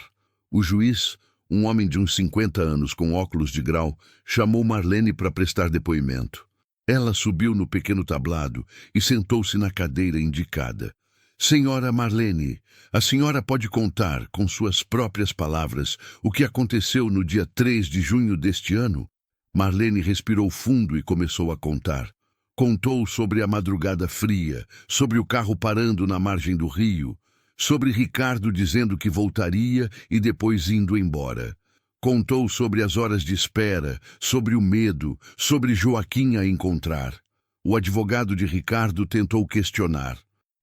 Speaker 1: O juiz, um homem de uns 50 anos com óculos de grau, chamou Marlene para prestar depoimento. Ela subiu no pequeno tablado e sentou-se na cadeira indicada. Senhora Marlene, a senhora pode contar, com suas próprias palavras, o que aconteceu no dia 3 de junho deste ano? Marlene respirou fundo e começou a contar. Contou sobre a madrugada fria, sobre o carro parando na margem do rio, sobre Ricardo dizendo que voltaria e depois indo embora. Contou sobre as horas de espera, sobre o medo, sobre Joaquim a encontrar. O advogado de Ricardo tentou questionar.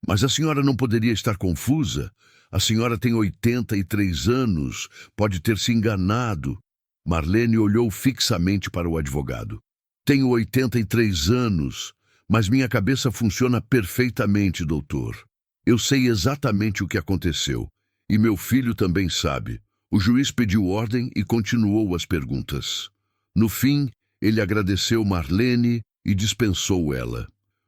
Speaker 1: Mas a senhora não poderia estar confusa? A senhora tem 83 anos, pode ter se enganado. Marlene olhou fixamente para o advogado. Tenho 83 anos, mas minha cabeça funciona perfeitamente, doutor. Eu sei exatamente o que aconteceu, e meu filho também sabe. O juiz pediu ordem e continuou as perguntas. No fim, ele agradeceu Marlene e dispensou ela.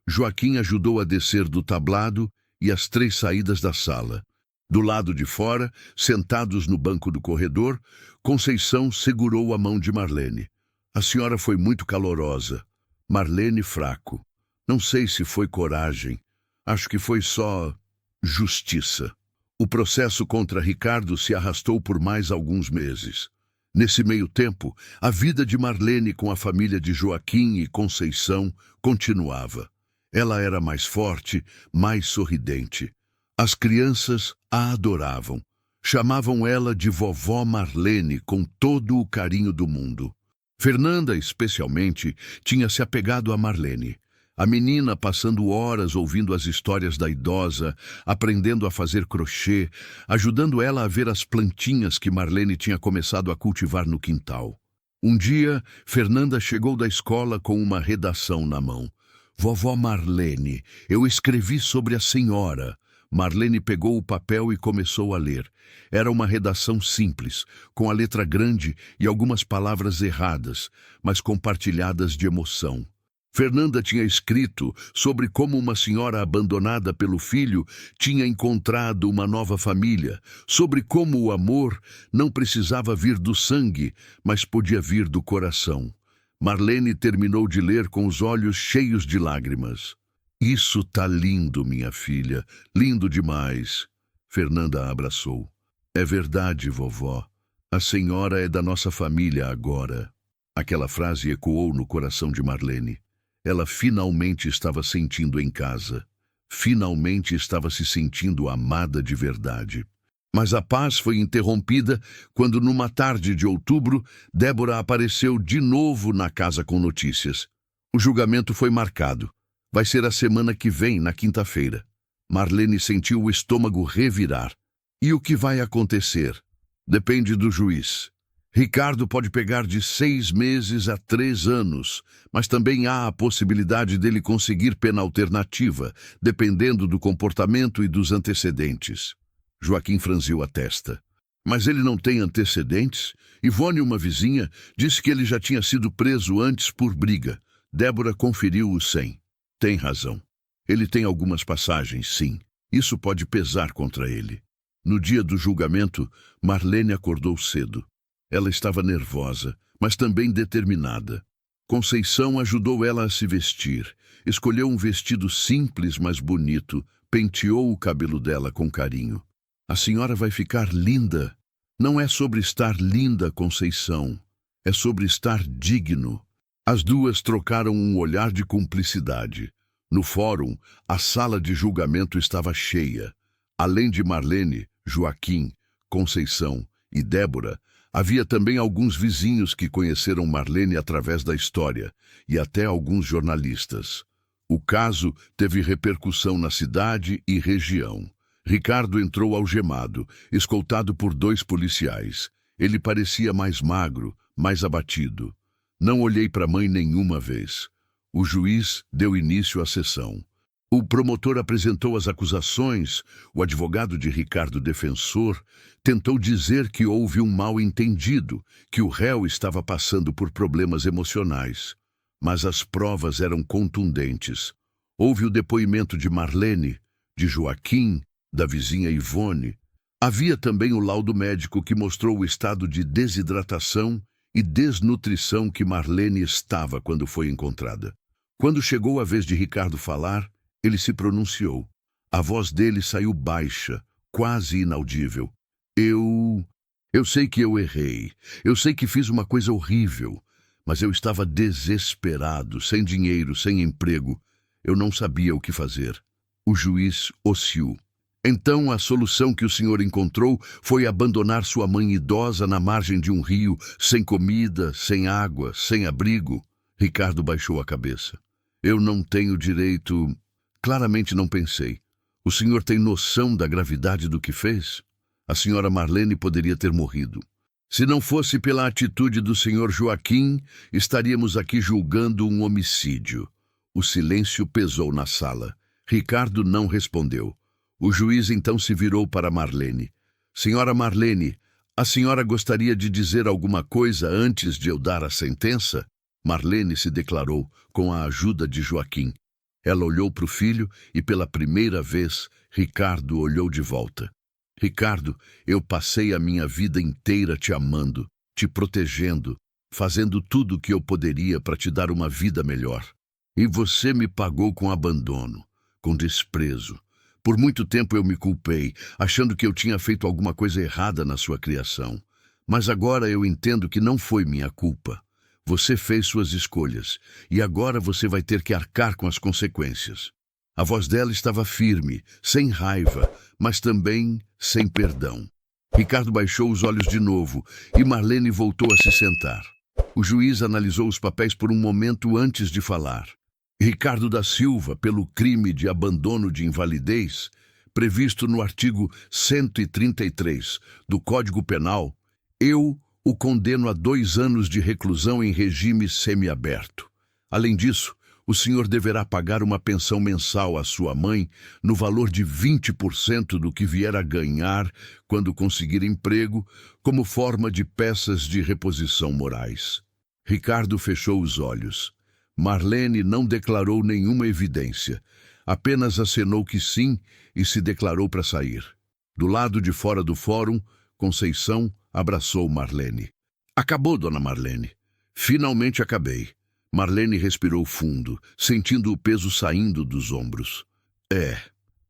Speaker 1: Joaquim ajudou a descer do tablado e as 3 saídas da sala. Do lado de fora, sentados no banco do corredor, Conceição segurou a mão de Marlene. A senhora foi muito calorosa. Marlene fraco. Não sei se foi coragem. Acho que foi só justiça. O processo contra Ricardo se arrastou por mais alguns meses. Nesse meio tempo, a vida de Marlene com a família de Joaquim e Conceição continuava. Ela era mais forte, mais sorridente. As crianças a adoravam. Chamavam ela de vovó Marlene com todo o carinho do mundo. Fernanda, especialmente, tinha se apegado a Marlene. A menina passando horas ouvindo as histórias da idosa, aprendendo a fazer crochê, ajudando ela a ver as plantinhas que Marlene tinha começado a cultivar no quintal. Um dia, Fernanda chegou da escola com uma redação na mão. Vovó Marlene, eu escrevi sobre a senhora. Marlene pegou o papel e começou a ler. Era uma redação simples, com a letra grande e algumas palavras erradas, mas compartilhadas de emoção. Fernanda tinha escrito sobre como uma senhora abandonada pelo filho tinha encontrado uma nova família, sobre como o amor não precisava vir do sangue, mas podia vir do coração. Marlene terminou de ler com os olhos cheios de lágrimas. Isso tá lindo, minha filha, lindo demais. Fernanda a abraçou. É verdade, vovó. A senhora é da nossa família agora. Aquela frase ecoou no coração de Marlene. Ela finalmente estava sentindo em casa. Finalmente estava se sentindo amada de verdade. Mas a paz foi interrompida quando, numa tarde de outubro, Débora apareceu de novo na casa com notícias. O julgamento foi marcado. Vai ser a semana que vem, na quinta-feira. Marlene sentiu o estômago revirar. E o que vai acontecer? Depende do juiz. Ricardo pode pegar de 6 meses a 3 anos, mas também há a possibilidade dele conseguir pena alternativa, dependendo do comportamento e dos antecedentes. Joaquim franziu a testa. Mas ele não tem antecedentes? Ivone, uma vizinha, disse que ele já tinha sido preso antes por briga. Débora conferiu o 100. Tem razão. Ele tem algumas passagens, sim. Isso pode pesar contra ele. No dia do julgamento, Marlene acordou cedo. Ela estava nervosa, mas também determinada. Conceição ajudou ela a se vestir. Escolheu um vestido simples, mas bonito. Penteou o cabelo dela com carinho. A senhora vai ficar linda. Não é sobre estar linda, Conceição. É sobre estar digno. As duas trocaram um olhar de cumplicidade. No fórum, a sala de julgamento estava cheia. Além de Marlene, Joaquim, Conceição e Débora, havia também alguns vizinhos que conheceram Marlene através da história, e até alguns jornalistas. O caso teve repercussão na cidade e região. Ricardo entrou algemado, escoltado por 2 policiais. Ele parecia mais magro, mais abatido. Não olhei para a mãe nenhuma vez. O juiz deu início à sessão. O promotor apresentou as acusações. O advogado de Ricardo, defensor, tentou dizer que houve um mal-entendido, que o réu estava passando por problemas emocionais. Mas as provas eram contundentes. Houve o depoimento de Marlene, de Joaquim, da vizinha Ivone. Havia também o laudo médico que mostrou o estado de desidratação e desnutrição que Marlene estava quando foi encontrada. Quando chegou a vez de Ricardo falar, ele se pronunciou. A voz dele saiu baixa, quase inaudível. Eu sei que eu errei. Eu sei que fiz uma coisa horrível. Mas eu estava desesperado, sem dinheiro, sem emprego. Eu não sabia o que fazer. O juiz osciou. Então a solução que o senhor encontrou foi abandonar sua mãe idosa na margem de um rio, sem comida, sem água, sem abrigo. Ricardo baixou a cabeça. Eu não tenho direito... Claramente não pensei. O senhor tem noção da gravidade do que fez? A senhora Marlene poderia ter morrido. Se não fosse pela atitude do senhor Joaquim, estaríamos aqui julgando um homicídio. O silêncio pesou na sala. Ricardo não respondeu. O juiz então se virou para Marlene. Senhora Marlene, a senhora gostaria de dizer alguma coisa antes de eu dar a sentença? Marlene se declarou, com a ajuda de Joaquim. Ela olhou para o filho e, pela primeira vez, Ricardo olhou de volta. Ricardo, eu passei a minha vida inteira te amando, te protegendo, fazendo tudo o que eu poderia para te dar uma vida melhor. E você me pagou com abandono, com desprezo. Por muito tempo eu me culpei, achando que eu tinha feito alguma coisa errada na sua criação. Mas agora eu entendo que não foi minha culpa. Você fez suas escolhas, e agora você vai ter que arcar com as consequências. A voz dela estava firme, sem raiva, mas também sem perdão. Ricardo baixou os olhos de novo, e Marlene voltou a se sentar. O juiz analisou os papéis por um momento antes de falar. Ricardo da Silva, pelo crime de abandono de invalidez, previsto no artigo 133 do Código Penal, eu o condeno a 2 anos de reclusão em regime semiaberto. Além disso, o senhor deverá pagar uma pensão mensal à sua mãe no valor de 20% do que vier a ganhar quando conseguir emprego, como forma de peças de reposição morais. Ricardo fechou os olhos. Marlene não declarou nenhuma evidência, apenas acenou que sim e se declarou para sair. Do lado de fora do fórum, Conceição abraçou Marlene. Acabou, dona Marlene. Finalmente acabei. Marlene respirou fundo, sentindo o peso saindo dos ombros.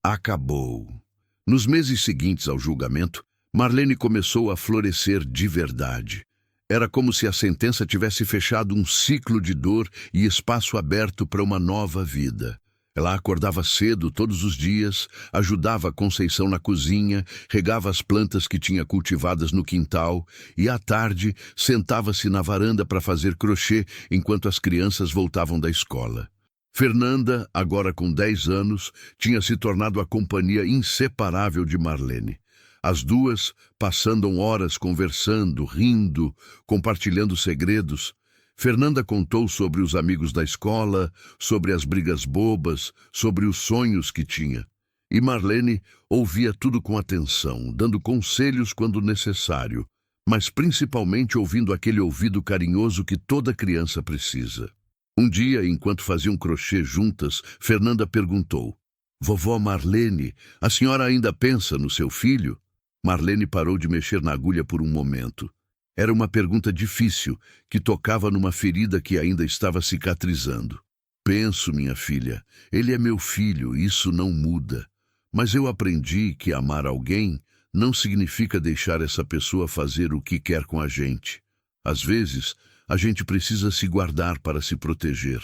Speaker 1: Acabou. Nos meses seguintes ao julgamento, Marlene começou a florescer de verdade. Era como se a sentença tivesse fechado um ciclo de dor e espaço aberto para uma nova vida. Ela acordava cedo todos os dias, ajudava a Conceição na cozinha, regava as plantas que tinha cultivadas no quintal e, à tarde, sentava-se na varanda para fazer crochê enquanto as crianças voltavam da escola. Fernanda, agora com 10 anos, tinha se tornado a companhia inseparável de Marlene. As duas passando horas conversando, rindo, compartilhando segredos. Fernanda contou sobre os amigos da escola, sobre as brigas bobas, sobre os sonhos que tinha. E Marlene ouvia tudo com atenção, dando conselhos quando necessário, mas principalmente ouvindo aquele ouvido carinhoso que toda criança precisa. Um dia, enquanto faziam crochê juntas, Fernanda perguntou: "Vovó Marlene, a senhora ainda pensa no seu filho?" Marlene parou de mexer na agulha por um momento. Era uma pergunta difícil, que tocava numa ferida que ainda estava cicatrizando. Penso, minha filha, ele é meu filho, isso não muda. Mas eu aprendi que amar alguém não significa deixar essa pessoa fazer o que quer com a gente. Às vezes, a gente precisa se guardar para se proteger.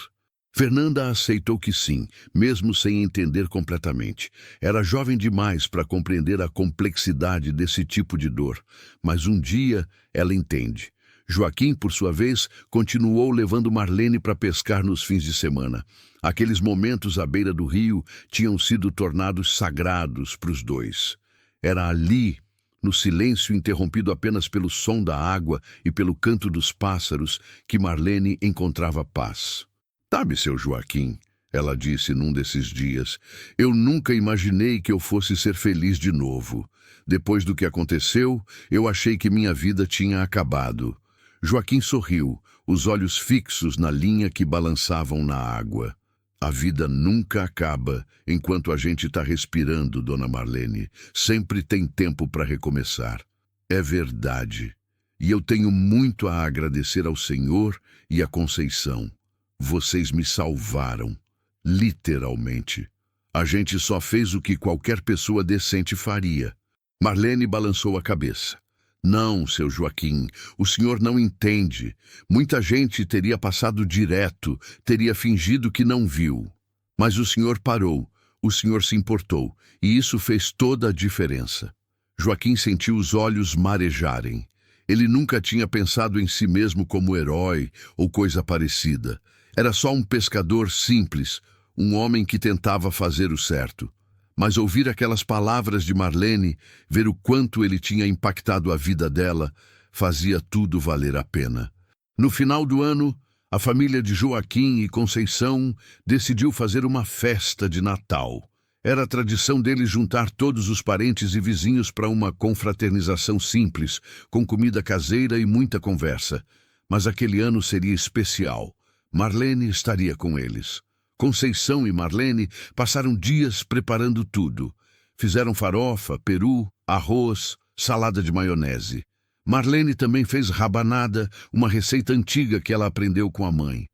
Speaker 1: Fernanda aceitou que sim, mesmo sem entender completamente. Era jovem demais para compreender a complexidade desse tipo de dor, mas um dia ela entende. Joaquim, por sua vez, continuou levando Marlene para pescar nos fins de semana. Aqueles momentos à beira do rio tinham sido tornados sagrados para os dois. Era ali, no silêncio interrompido apenas pelo som da água e pelo canto dos pássaros, que Marlene encontrava paz. Sabe, seu Joaquim, ela disse num desses dias, eu nunca imaginei que eu fosse ser feliz de novo. Depois do que aconteceu, eu achei que minha vida tinha acabado. Joaquim sorriu, os olhos fixos na linha que balançavam na água. A vida nunca acaba enquanto a gente está respirando, dona Marlene. Sempre tem tempo para recomeçar. É verdade. E eu tenho muito a agradecer ao Senhor e à Conceição. Vocês me salvaram, literalmente. A gente só fez o que qualquer pessoa decente faria. Marlene balançou a cabeça. Não, seu Joaquim, o senhor não entende. Muita gente teria passado direto, teria fingido que não viu. Mas o senhor parou, o senhor se importou, e isso fez toda a diferença. Joaquim sentiu os olhos marejarem. Ele nunca tinha pensado em si mesmo como herói ou coisa parecida. Era só um pescador simples, um homem que tentava fazer o certo. Mas ouvir aquelas palavras de Marlene, ver o quanto ele tinha impactado a vida dela, fazia tudo valer a pena. No final do ano, a família de Joaquim e Conceição decidiu fazer uma festa de Natal. Era a tradição deles juntar todos os parentes e vizinhos para uma confraternização simples, com comida caseira e muita conversa. Mas aquele ano seria especial. Marlene estaria com eles. Conceição e Marlene passaram dias preparando tudo. Fizeram farofa, peru, arroz, salada de maionese. Marlene também fez rabanada, uma receita antiga que ela aprendeu com a mãe.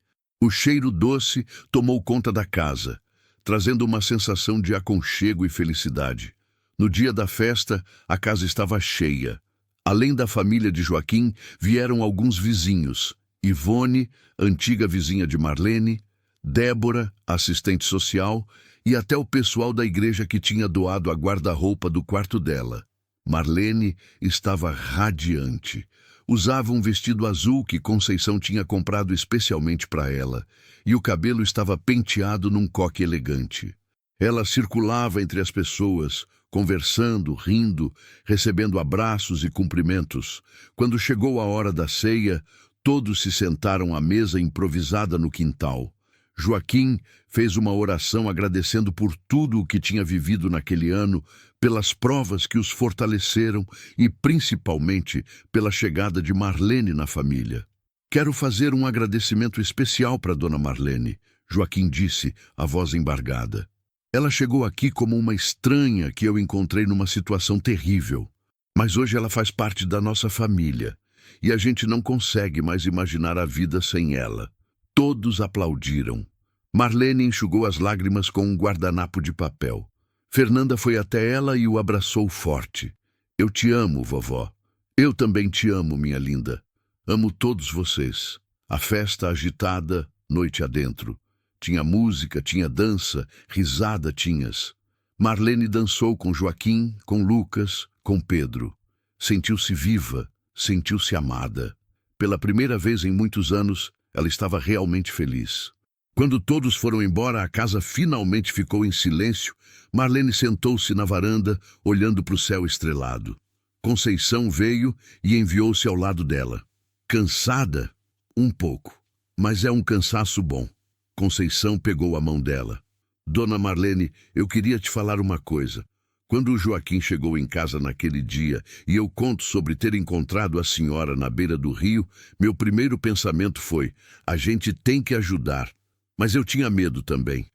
Speaker 1: O cheiro doce tomou conta da casa, trazendo uma sensação de aconchego e felicidade. No dia da festa, a casa estava cheia. Além da família de Joaquim, vieram alguns vizinhos. Ivone, antiga vizinha de Marlene, Débora, assistente social, e até o pessoal da igreja que tinha doado a guarda-roupa do quarto dela. Marlene estava radiante. Usava um vestido azul que Conceição tinha comprado especialmente para ela, e o cabelo estava penteado num coque elegante. Ela circulava entre as pessoas, conversando, rindo, recebendo abraços e cumprimentos. Quando chegou a hora da ceia, todos se sentaram à mesa improvisada no quintal. Joaquim fez uma oração agradecendo por tudo o que tinha vivido naquele ano, pelas provas que os fortaleceram e, principalmente, pela chegada de Marlene na família. Quero fazer um agradecimento especial para Dona Marlene, Joaquim disse, a voz embargada. Ela chegou aqui como uma estranha que eu encontrei numa situação terrível. Mas hoje ela faz parte da nossa família. E a gente não consegue mais imaginar a vida sem ela. Todos aplaudiram. Marlene enxugou as lágrimas com um guardanapo de papel. Fernanda foi até ela e o abraçou forte. Eu te amo, vovó. Eu também te amo, minha linda. Amo todos vocês. A festa agitada, noite adentro. Tinha música, tinha dança, risada tinhas. Marlene dançou com Joaquim, com Lucas, com Pedro. Sentiu-se viva. Sentiu-se amada. Pela primeira vez em muitos anos, ela estava realmente feliz. Quando todos foram embora, a casa finalmente ficou em silêncio. Marlene sentou-se na varanda, olhando para o céu estrelado. Conceição veio e enviou-se ao lado dela. Cansada? Um pouco. Mas é um cansaço bom. Conceição pegou a mão dela. Dona Marlene, eu queria te falar uma coisa. Quando o Joaquim chegou em casa naquele dia e eu conto sobre ter encontrado a senhora na beira do rio, meu primeiro pensamento foi, a gente tem que ajudar. Mas eu tinha medo também.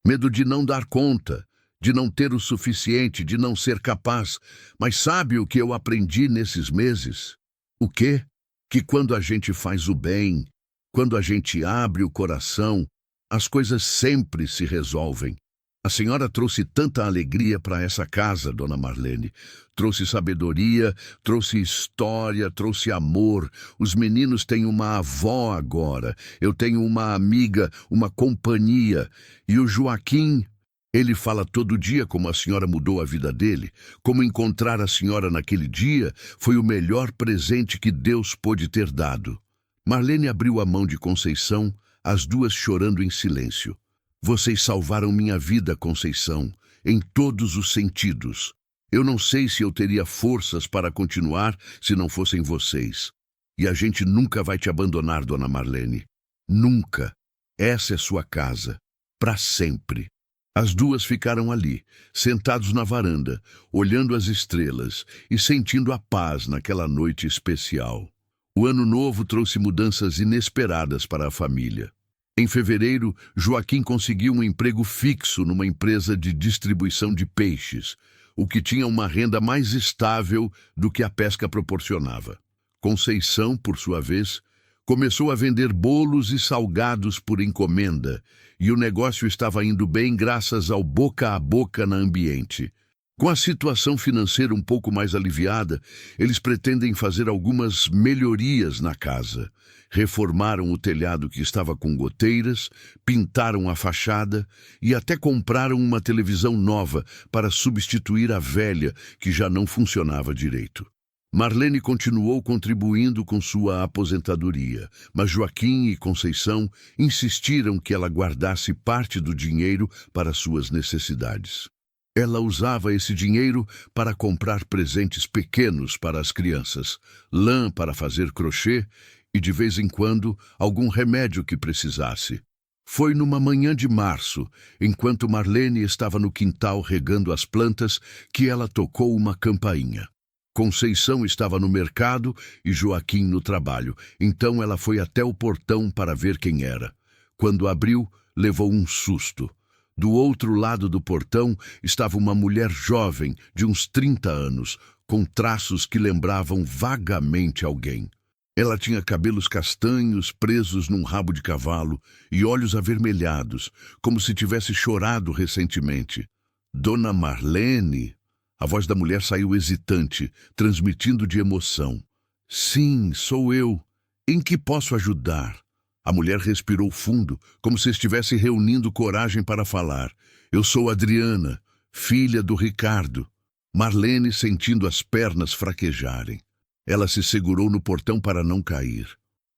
Speaker 1: Medo de não dar conta, de não ter o suficiente, de não ser capaz. Mas sabe o que eu aprendi nesses meses? O quê? que quando a gente faz o bem, quando a gente abre o coração, as coisas sempre se resolvem. A senhora trouxe tanta alegria para essa casa, dona Marlene. Trouxe sabedoria, trouxe história, trouxe amor. Os meninos têm uma avó agora. Eu tenho uma amiga, uma companhia. E o Joaquim, ele fala todo dia como a senhora mudou a vida dele. Como encontrar a senhora naquele dia foi o melhor presente que Deus pôde ter dado. Marlene abriu a mão de Conceição, as duas chorando em silêncio. Vocês salvaram minha vida, Conceição, em todos os sentidos. Eu não sei se eu teria forças para continuar se não fossem vocês. E a gente nunca vai te abandonar, dona Marlene. Nunca. Essa é sua casa. Para sempre. As duas ficaram ali, sentados na varanda, olhando as estrelas e sentindo a paz naquela noite especial. O ano novo trouxe mudanças inesperadas para a família. Em fevereiro, Joaquim conseguiu um emprego fixo numa empresa de distribuição de peixes, o que tinha uma renda mais estável do que a pesca proporcionava. Conceição, por sua vez, começou a vender bolos e salgados por encomenda, e o negócio estava indo bem graças ao boca a boca na ambiente. Com a situação financeira um pouco mais aliviada, eles pretendem fazer algumas melhorias na casa. Reformaram o telhado que estava com goteiras, pintaram a fachada e até compraram uma televisão nova para substituir a velha, que já não funcionava direito. Marlene continuou contribuindo com sua aposentadoria, mas Joaquim e Conceição insistiram que ela guardasse parte do dinheiro para suas necessidades. Ela usava esse dinheiro para comprar presentes pequenos para as crianças, lã para fazer crochê e, de vez em quando, algum remédio que precisasse. Foi numa manhã de março, enquanto Marlene estava no quintal regando as plantas, que ela tocou uma campainha. Conceição estava no mercado e Joaquim no trabalho, então ela foi até o portão para ver quem era. Quando abriu, levou um susto. Do outro lado do portão estava uma mulher jovem, de uns 30 anos, com traços que lembravam vagamente alguém. Ela tinha cabelos castanhos presos num rabo de cavalo e olhos avermelhados, como se tivesse chorado recentemente. Dona Marlene? A voz da mulher saiu hesitante, transmitindo de emoção. Sim, sou eu. Em que posso ajudar? A mulher respirou fundo, como se estivesse reunindo coragem para falar. Eu sou Adriana, filha do Ricardo. Marlene sentindo as pernas fraquejarem. Ela se segurou no portão para não cair.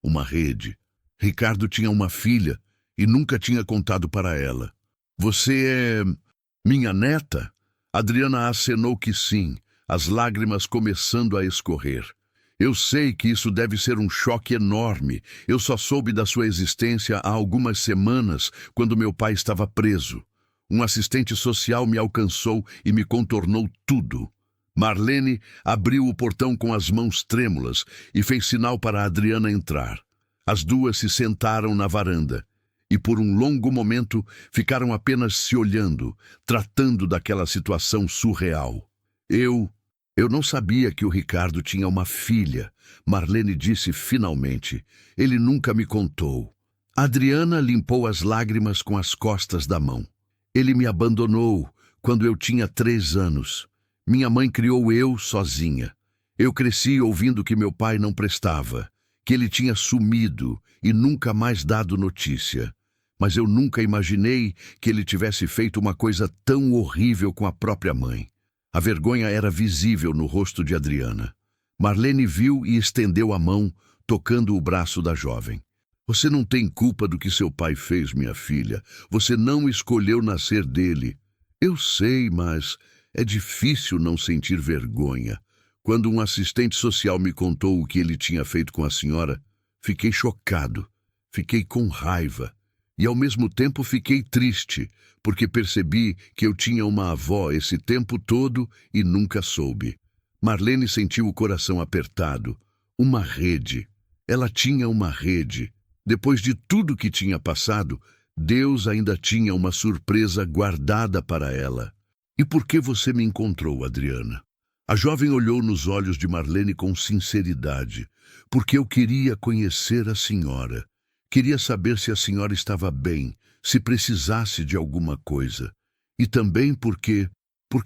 Speaker 1: Uma rede. Ricardo tinha uma filha e nunca tinha contado para ela. Você é minha neta? Adriana acenou que sim, as lágrimas começando a escorrer. Eu sei que isso deve ser um choque enorme. Eu só soube da sua existência há algumas semanas, quando meu pai estava preso. Um assistente social me alcançou e me contornou tudo. Marlene abriu o portão com as mãos trêmulas e fez sinal para Adriana entrar. As duas se sentaram na varanda e por um longo momento ficaram apenas se olhando, tratando daquela situação surreal. Eu não sabia que o Ricardo tinha uma filha, Marlene disse finalmente. Ele nunca me contou. Adriana limpou as lágrimas com as costas da mão. Ele me abandonou quando eu tinha 3 anos. Minha mãe criou eu sozinha. Eu cresci ouvindo que meu pai não prestava, que ele tinha sumido e nunca mais dado notícia. Mas eu nunca imaginei que ele tivesse feito uma coisa tão horrível com a própria mãe. A vergonha era visível no rosto de Adriana. Marlene viu e estendeu a mão, tocando o braço da jovem. Você não tem culpa do que seu pai fez, minha filha. Você não escolheu nascer dele. Eu sei, mas é difícil não sentir vergonha. Quando um assistente social me contou o que ele tinha feito com a senhora, fiquei chocado, fiquei com raiva. E ao mesmo tempo fiquei triste, porque percebi que eu tinha uma avó esse tempo todo e nunca soube. Marlene sentiu o coração apertado. Uma rede. Ela tinha uma rede. Depois de tudo que tinha passado, Deus ainda tinha uma surpresa guardada para ela. E por que você me encontrou, Adriana? A jovem olhou nos olhos de Marlene com sinceridade. porque eu queria conhecer a senhora. Queria saber se a senhora estava bem, se precisasse de alguma coisa. E também porque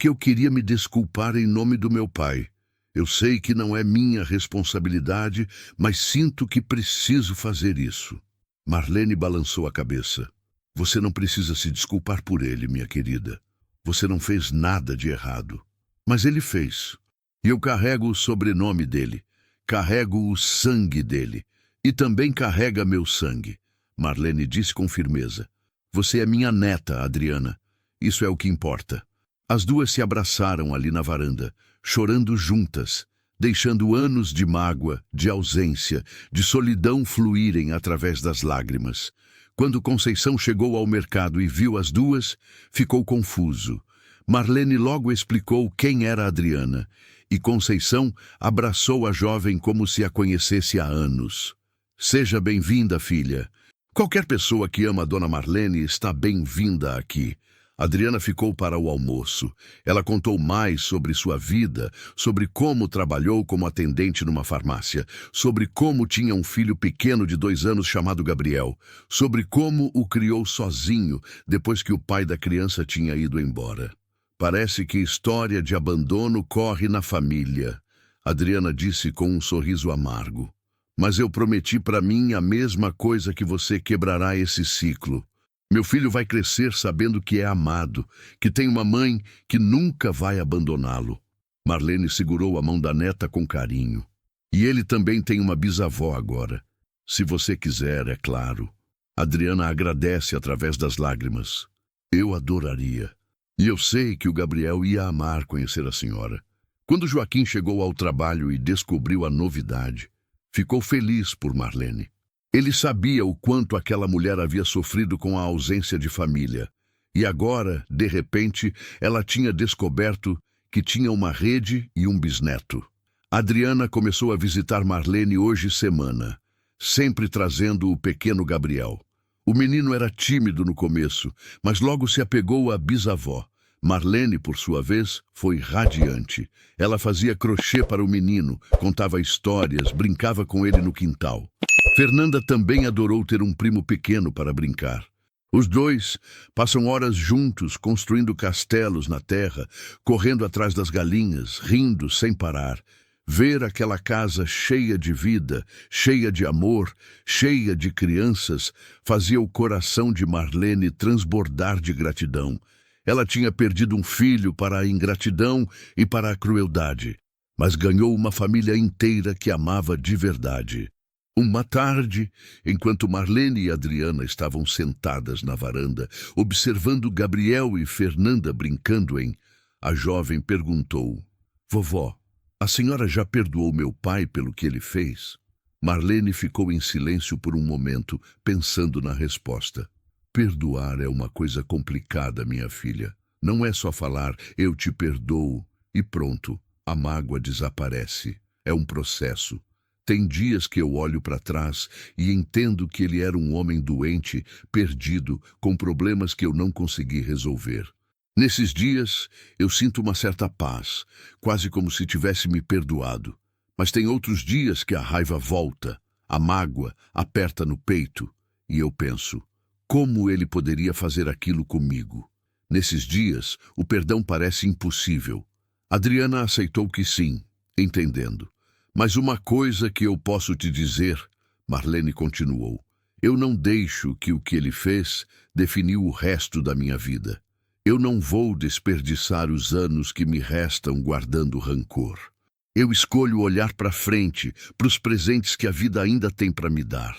Speaker 1: eu queria me desculpar em nome do meu pai. Eu sei que não é minha responsabilidade, mas sinto que preciso fazer isso. Marlene balançou a cabeça. Você não precisa se desculpar por ele, minha querida. Você não fez nada de errado. Mas ele fez. E eu carrego o sobrenome dele. Carrego o sangue dele. E também carrega meu sangue. Marlene disse com firmeza. Você é minha neta, Adriana. Isso é o que importa. As duas se abraçaram ali na varanda, chorando juntas, deixando anos de mágoa, de ausência, de solidão fluírem através das lágrimas. Quando Conceição chegou ao mercado e viu as duas, ficou confuso. Marlene logo explicou quem era Adriana, e Conceição abraçou a jovem como se a conhecesse há anos. Seja bem-vinda, filha. Qualquer pessoa que ama a dona Marlene está bem-vinda aqui. Adriana ficou para o almoço. Ela contou mais sobre sua vida, sobre como trabalhou como atendente numa farmácia, sobre como tinha um filho pequeno de 2 anos chamado Gabriel, sobre como o criou sozinho depois que o pai da criança tinha ido embora. Parece que história de abandono corre na família, Adriana disse com um sorriso amargo. Mas eu prometi para mim a mesma coisa que você quebrará esse ciclo. Meu filho vai crescer sabendo que é amado, que tem uma mãe que nunca vai abandoná-lo. Marlene segurou a mão da neta com carinho. E ele também tem uma bisavó agora. Se você quiser, é claro. Adriana agradece através das lágrimas. Eu adoraria. E eu sei que o Gabriel ia amar conhecer a senhora. Quando Joaquim chegou ao trabalho e descobriu a novidade, ficou feliz por Marlene. Ele sabia o quanto aquela mulher havia sofrido com a ausência de família. E agora, de repente, ela tinha descoberto que tinha uma rede e um bisneto. Adriana começou a visitar Marlene hoje semana, sempre trazendo o pequeno Gabriel. O menino era tímido no começo, mas logo se apegou à bisavó. Marlene, por sua vez, foi radiante. Ela fazia crochê para o menino, contava histórias, brincava com ele no quintal. Fernanda também adorou ter um primo pequeno para brincar. Os dois passam horas juntos, construindo castelos na terra, correndo atrás das galinhas, rindo sem parar. Ver aquela casa cheia de vida, cheia de amor, cheia de crianças, fazia o coração de Marlene transbordar de gratidão. Ela tinha perdido um filho para a ingratidão e para a crueldade, mas ganhou uma família inteira que amava de verdade. Uma tarde, enquanto Marlene e Adriana estavam sentadas na varanda, observando Gabriel e Fernanda brincando a jovem perguntou: Vovó, a senhora já perdoou meu pai pelo que ele fez? Marlene ficou em silêncio por um momento, pensando na resposta. Perdoar é uma coisa complicada, minha filha. Não é só falar, eu te perdoo, e pronto, a mágoa desaparece. É um processo. Tem dias que eu olho para trás e entendo que ele era um homem doente, perdido, com problemas que eu não consegui resolver. Nesses dias, eu sinto uma certa paz, quase como se tivesse me perdoado. Mas tem outros dias que a raiva volta, a mágoa aperta no peito, e eu penso, como ele poderia fazer aquilo comigo? Nesses dias, o perdão parece impossível. Adriana aceitou que sim, entendendo. Mas uma coisa que eu posso te dizer, Marlene continuou, eu não deixo que o que ele fez definiu o resto da minha vida. Eu não vou desperdiçar os anos que me restam guardando rancor. Eu escolho olhar para frente, para os presentes que a vida ainda tem para me dar.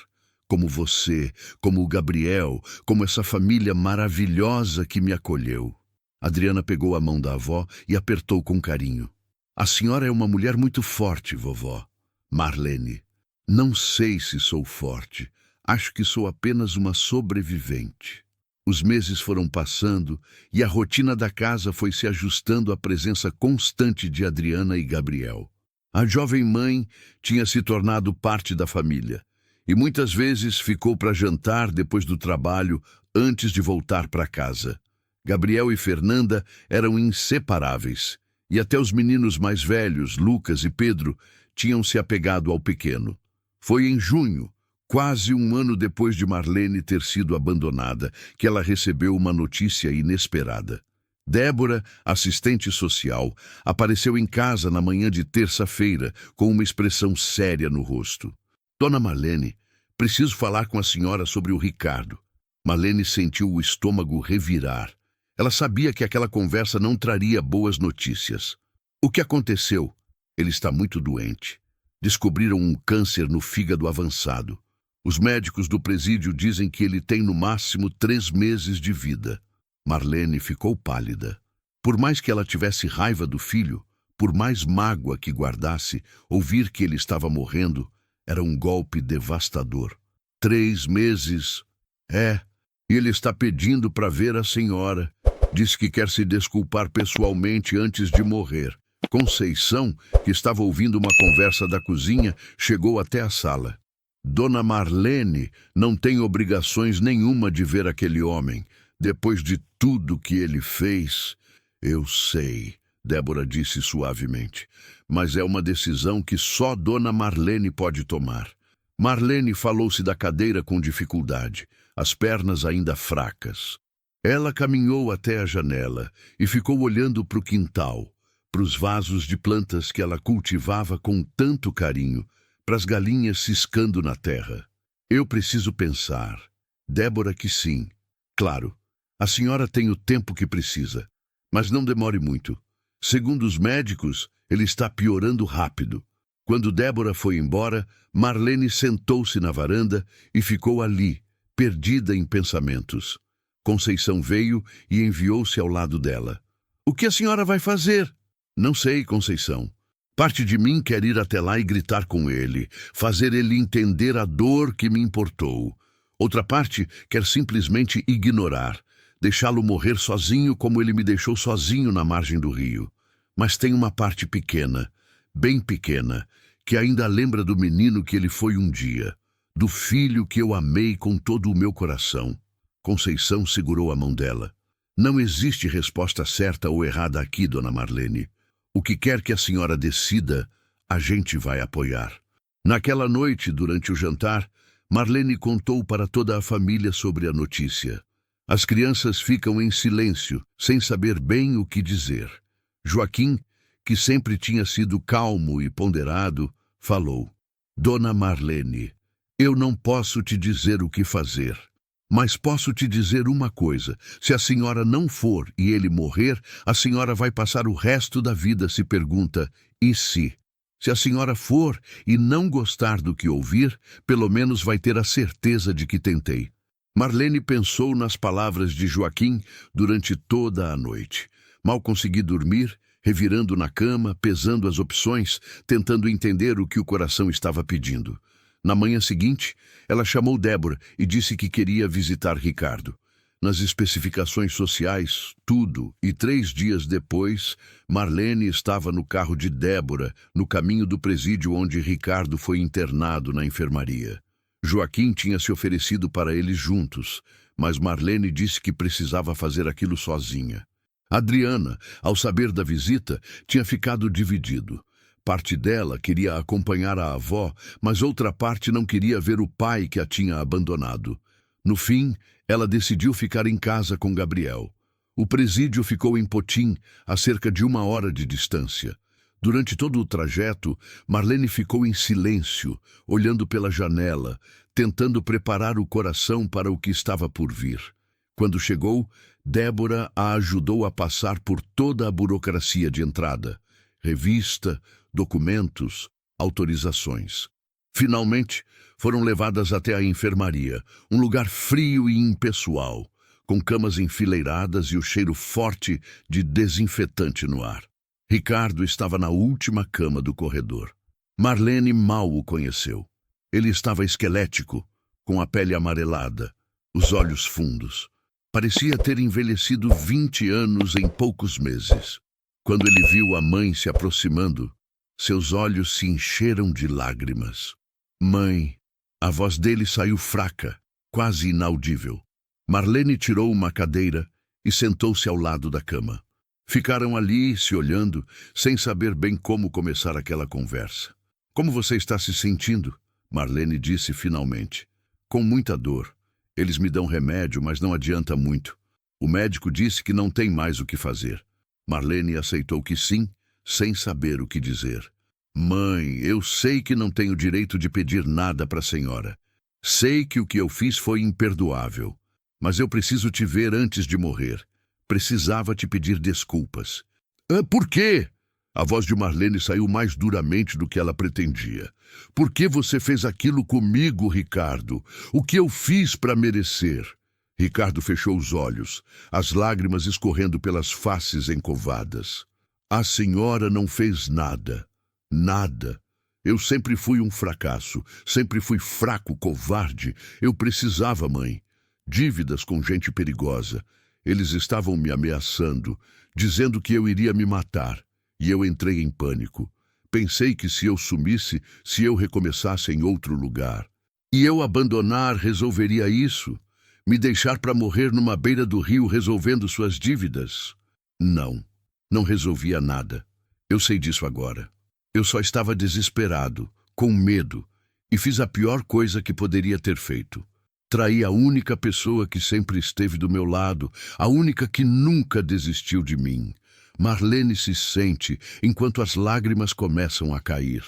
Speaker 1: Como você, como o Gabriel, como essa família maravilhosa que me acolheu. Adriana pegou a mão da avó e apertou com carinho. A senhora é uma mulher muito forte, vovó. Marlene, não sei se sou forte. Acho que sou apenas uma sobrevivente. Os meses foram passando e a rotina da casa foi se ajustando à presença constante de Adriana e Gabriel. A jovem mãe tinha se tornado parte da família e muitas vezes ficou para jantar depois do trabalho antes de voltar para casa. Gabriel e Fernanda eram inseparáveis. E até os meninos mais velhos, Lucas e Pedro, tinham se apegado ao pequeno. Foi em junho, quase um ano depois de Marlene ter sido abandonada, que ela recebeu uma notícia inesperada. Débora, assistente social, apareceu em casa na manhã de terça-feira, com uma expressão séria no rosto. Dona Marlene, preciso falar com a senhora sobre o Ricardo. Marlene sentiu o estômago revirar. Ela sabia que aquela conversa não traria boas notícias. O que aconteceu? Ele está muito doente. Descobriram um câncer no fígado avançado. Os médicos do presídio dizem que ele tem no máximo 3 meses de vida. Marlene ficou pálida. Por mais que ela tivesse raiva do filho, por mais mágoa que guardasse, ouvir que ele estava morrendo era um golpe devastador. 3 meses? É, e ele está pedindo para ver a senhora. Diz que quer se desculpar pessoalmente antes de morrer. Conceição, que estava ouvindo uma conversa da cozinha, chegou até a sala. Dona Marlene não tem obrigações nenhuma de ver aquele homem. Depois de tudo que ele fez... Eu sei, Débora disse suavemente, mas é uma decisão que só Dona Marlene pode tomar. Marlene falou-se da cadeira com dificuldade, as pernas ainda fracas. Ela caminhou até a janela e ficou olhando para o quintal, para os vasos de plantas que ela cultivava com tanto carinho, para as galinhas ciscando na terra. Eu preciso pensar. Débora que sim. Claro, a senhora tem o tempo que precisa, mas não demore muito. Segundo os médicos, ele está piorando rápido. Quando Débora foi embora, Marlene sentou-se na varanda e ficou ali, perdida em pensamentos. Conceição veio e enviou-se ao lado dela. O que a senhora vai fazer? Não sei, Conceição. Parte de mim quer ir até lá e gritar com ele, fazer ele entender a dor que me importou. Outra parte quer simplesmente ignorar, deixá-lo morrer sozinho como ele me deixou sozinho na margem do rio. Mas tem uma parte pequena, bem pequena, que ainda lembra do menino que ele foi um dia, do filho que eu amei com todo o meu coração. Conceição segurou a mão dela. Não existe resposta certa ou errada aqui, Dona Marlene. O que quer que a senhora decida, a gente vai apoiar. Naquela noite, durante o jantar, Marlene contou para toda a família sobre a notícia. As crianças ficam em silêncio, sem saber bem o que dizer. Joaquim, que sempre tinha sido calmo e ponderado, falou. Dona Marlene, eu não posso te dizer o que fazer. Mas posso te dizer uma coisa, se a senhora não for e ele morrer, a senhora vai passar o resto da vida se pergunta, e se? Se a senhora for e não gostar do que ouvir, pelo menos vai ter a certeza de que tentei. Marlene pensou nas palavras de Joaquim durante toda a noite. Mal consegui dormir, revirando na cama, pesando as opções, tentando entender o que o coração estava pedindo. Na manhã seguinte, ela chamou Débora e disse que queria visitar Ricardo. Nas especificações sociais, tudo, e 3 dias depois, Marlene estava no carro de Débora, no caminho do presídio onde Ricardo foi internado na enfermaria. Joaquim tinha se oferecido para eles juntos, mas Marlene disse que precisava fazer aquilo sozinha. Adriana, ao saber da visita, tinha ficado dividido. Parte dela queria acompanhar a avó, mas outra parte não queria ver o pai que a tinha abandonado. No fim, ela decidiu ficar em casa com Gabriel. O presídio ficou em Potim, a cerca de 1 hora de distância. Durante todo o trajeto, Marlene ficou em silêncio, olhando pela janela, tentando preparar o coração para o que estava por vir. Quando chegou, Débora a ajudou a passar por toda a burocracia de entrada. Revista, documentos, autorizações. Finalmente, foram levadas até a enfermaria, um lugar frio e impessoal, com camas enfileiradas e o cheiro forte de desinfetante no ar. Ricardo estava na última cama do corredor. Marlene mal o conheceu. Ele estava esquelético, com a pele amarelada, os olhos fundos. Parecia ter envelhecido 20 anos em poucos meses. Quando ele viu a mãe se aproximando, seus olhos se encheram de lágrimas. Mãe, a voz dele saiu fraca, quase inaudível. Marlene tirou uma cadeira e sentou-se ao lado da cama. Ficaram ali, se olhando, sem saber bem como começar aquela conversa. Como você está se sentindo? Marlene disse finalmente. Com muita dor. Eles me dão remédio, mas não adianta muito. O médico disse que não tem mais o que fazer. Marlene aceitou que sim, sem saber o que dizer. Mãe, eu sei que não tenho direito de pedir nada para a senhora. Sei que o que eu fiz foi imperdoável. Mas eu preciso te ver antes de morrer. Precisava te pedir desculpas. Por quê? A voz de Marlene saiu mais duramente do que ela pretendia. Por que você fez aquilo comigo, Ricardo? O que eu fiz para merecer? Ricardo fechou os olhos, as lágrimas escorrendo pelas faces encovadas. A senhora não fez nada. Nada. Eu sempre fui um fracasso, sempre fui fraco, covarde. Eu precisava, mãe. Dívidas com gente perigosa. Eles estavam me ameaçando, dizendo que eu iria me matar. E eu entrei em pânico. Pensei que se eu sumisse, se eu recomeçasse em outro lugar. E eu abandonar resolveria isso? Me deixar para morrer numa beira do rio resolvendo suas dívidas? Não, não resolvia nada. Eu sei disso agora. Eu só estava desesperado, com medo, e fiz a pior coisa que poderia ter feito. Traí a única pessoa que sempre esteve do meu lado, a única que nunca desistiu de mim. Marlene se sente enquanto as lágrimas começam a cair.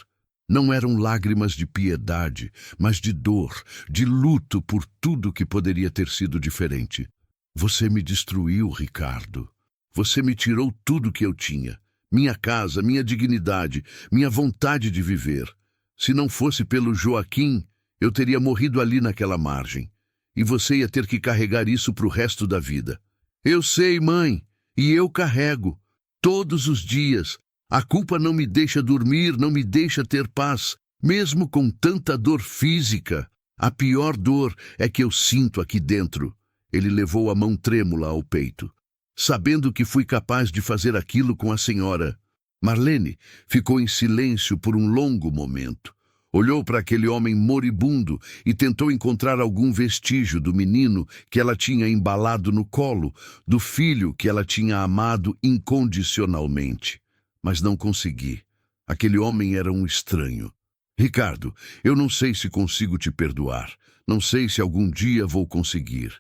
Speaker 1: Não eram lágrimas de piedade, mas de dor, de luto por tudo que poderia ter sido diferente. Você me destruiu, Ricardo. Você me tirou tudo que eu tinha. Minha casa, minha dignidade, minha vontade de viver. Se não fosse pelo Joaquim, eu teria morrido ali naquela margem. E você ia ter que carregar isso para o resto da vida. Eu sei, mãe, e eu carrego. Todos os dias. A culpa não me deixa dormir, não me deixa ter paz, mesmo com tanta dor física. A pior dor é que eu sinto aqui dentro. Ele levou a mão trêmula ao peito. Sabendo que fui capaz de fazer aquilo com a senhora. Marlene ficou em silêncio por um longo momento. Olhou para aquele homem moribundo e tentou encontrar algum vestígio do menino que ela tinha embalado no colo, do filho que ela tinha amado incondicionalmente. Mas não consegui. Aquele homem era um estranho. Ricardo, eu não sei se consigo te perdoar. Não sei se algum dia vou conseguir.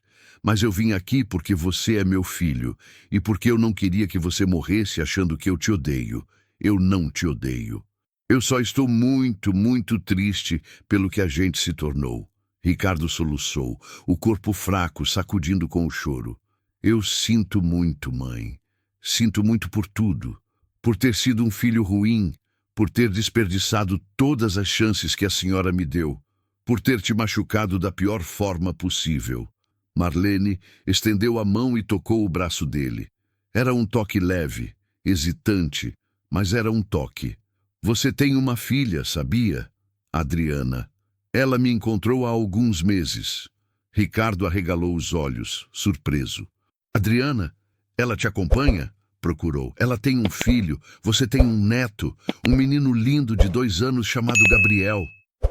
Speaker 1: Mas eu vim aqui porque você é meu filho e porque eu não queria que você morresse achando que eu te odeio. Eu não te odeio. Eu só estou muito, muito triste pelo que a gente se tornou. Ricardo soluçou, o corpo fraco, sacudindo com o choro. Eu sinto muito, mãe. Sinto muito por tudo. Por ter sido um filho ruim, por ter desperdiçado todas as chances que a senhora me deu, por ter te machucado da pior forma possível. Marlene estendeu a mão e tocou o braço dele. Era um toque leve, hesitante, mas era um toque. Você tem uma filha, sabia? Adriana. Ela me encontrou há alguns meses. Ricardo arregalou os olhos, surpreso. Adriana? Ela te acompanha? Procurou. Ela tem um filho, você tem um neto, um menino lindo de 2 anos chamado Gabriel.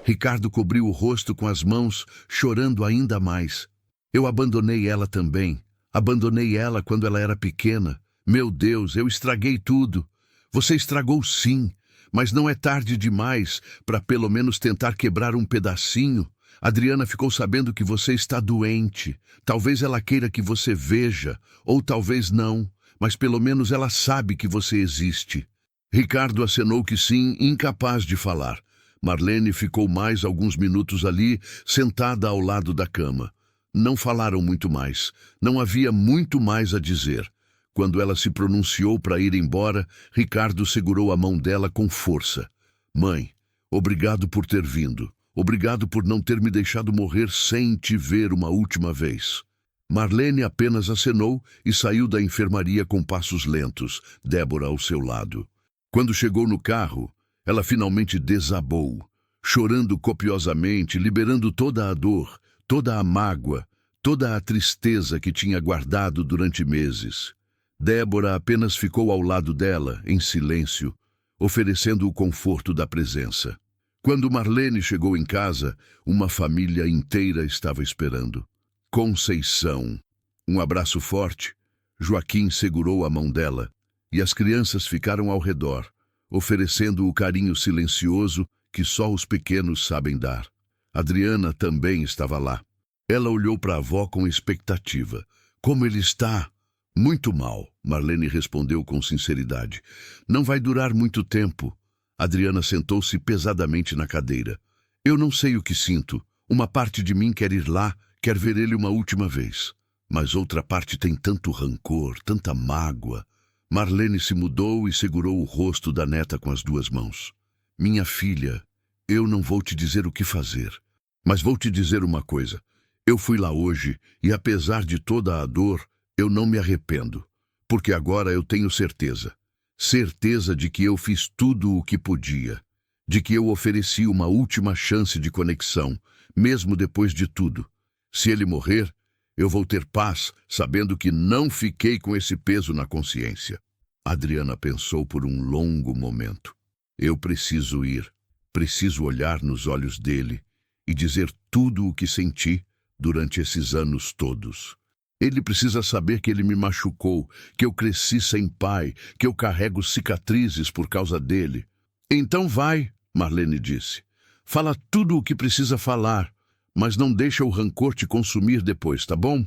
Speaker 1: Ricardo cobriu o rosto com as mãos, chorando ainda mais. Eu abandonei ela também. Abandonei ela quando ela era pequena. Meu Deus, eu estraguei tudo. Você estragou sim, mas não é tarde demais para pelo menos tentar quebrar um pedacinho. Adriana ficou sabendo que você está doente. Talvez ela queira que você veja, ou talvez não, mas pelo menos ela sabe que você existe. Ricardo acenou que sim, incapaz de falar. Marlene ficou mais alguns minutos ali, sentada ao lado da cama. Não falaram muito mais. Não havia muito mais a dizer. Quando ela se pronunciou para ir embora, Ricardo segurou a mão dela com força. Mãe, obrigado por ter vindo. Obrigado por não ter me deixado morrer sem te ver uma última vez. Marlene apenas acenou e saiu da enfermaria com passos lentos, Débora ao seu lado. Quando chegou no carro, ela finalmente desabou, chorando copiosamente, liberando toda a dor, toda a mágoa, toda a tristeza que tinha guardado durante meses. Débora apenas ficou ao lado dela, em silêncio, oferecendo o conforto da presença. Quando Marlene chegou em casa, uma família inteira estava esperando. Conceição. Um abraço forte. Joaquim segurou a mão dela, e as crianças ficaram ao redor, oferecendo o carinho silencioso que só os pequenos sabem dar. Adriana também estava lá. Ela olhou para a avó com expectativa. Como ele está? Muito mal, Marlene respondeu com sinceridade. Não vai durar muito tempo. Adriana sentou-se pesadamente na cadeira. Eu não sei o que sinto. Uma parte de mim quer ir lá, quer ver ele uma última vez. Mas outra parte tem tanto rancor, tanta mágoa. Marlene se mudou e segurou o rosto da neta com as duas mãos. Minha filha, eu não vou te dizer o que fazer, mas vou te dizer uma coisa. Eu fui lá hoje e, apesar de toda a dor, eu não me arrependo, porque agora eu tenho certeza. Certeza de que eu fiz tudo o que podia, de que eu ofereci uma última chance de conexão, mesmo depois de tudo. Se ele morrer, eu vou ter paz, sabendo que não fiquei com esse peso na consciência. Adriana pensou por um longo momento. Eu preciso ir, preciso olhar nos olhos dele e dizer tudo o que senti durante esses anos todos. Ele precisa saber que ele me machucou, que eu cresci sem pai, que eu carrego cicatrizes por causa dele. Então vai, Marlene disse. Fala tudo o que precisa falar, mas não deixa o rancor te consumir depois, tá bom?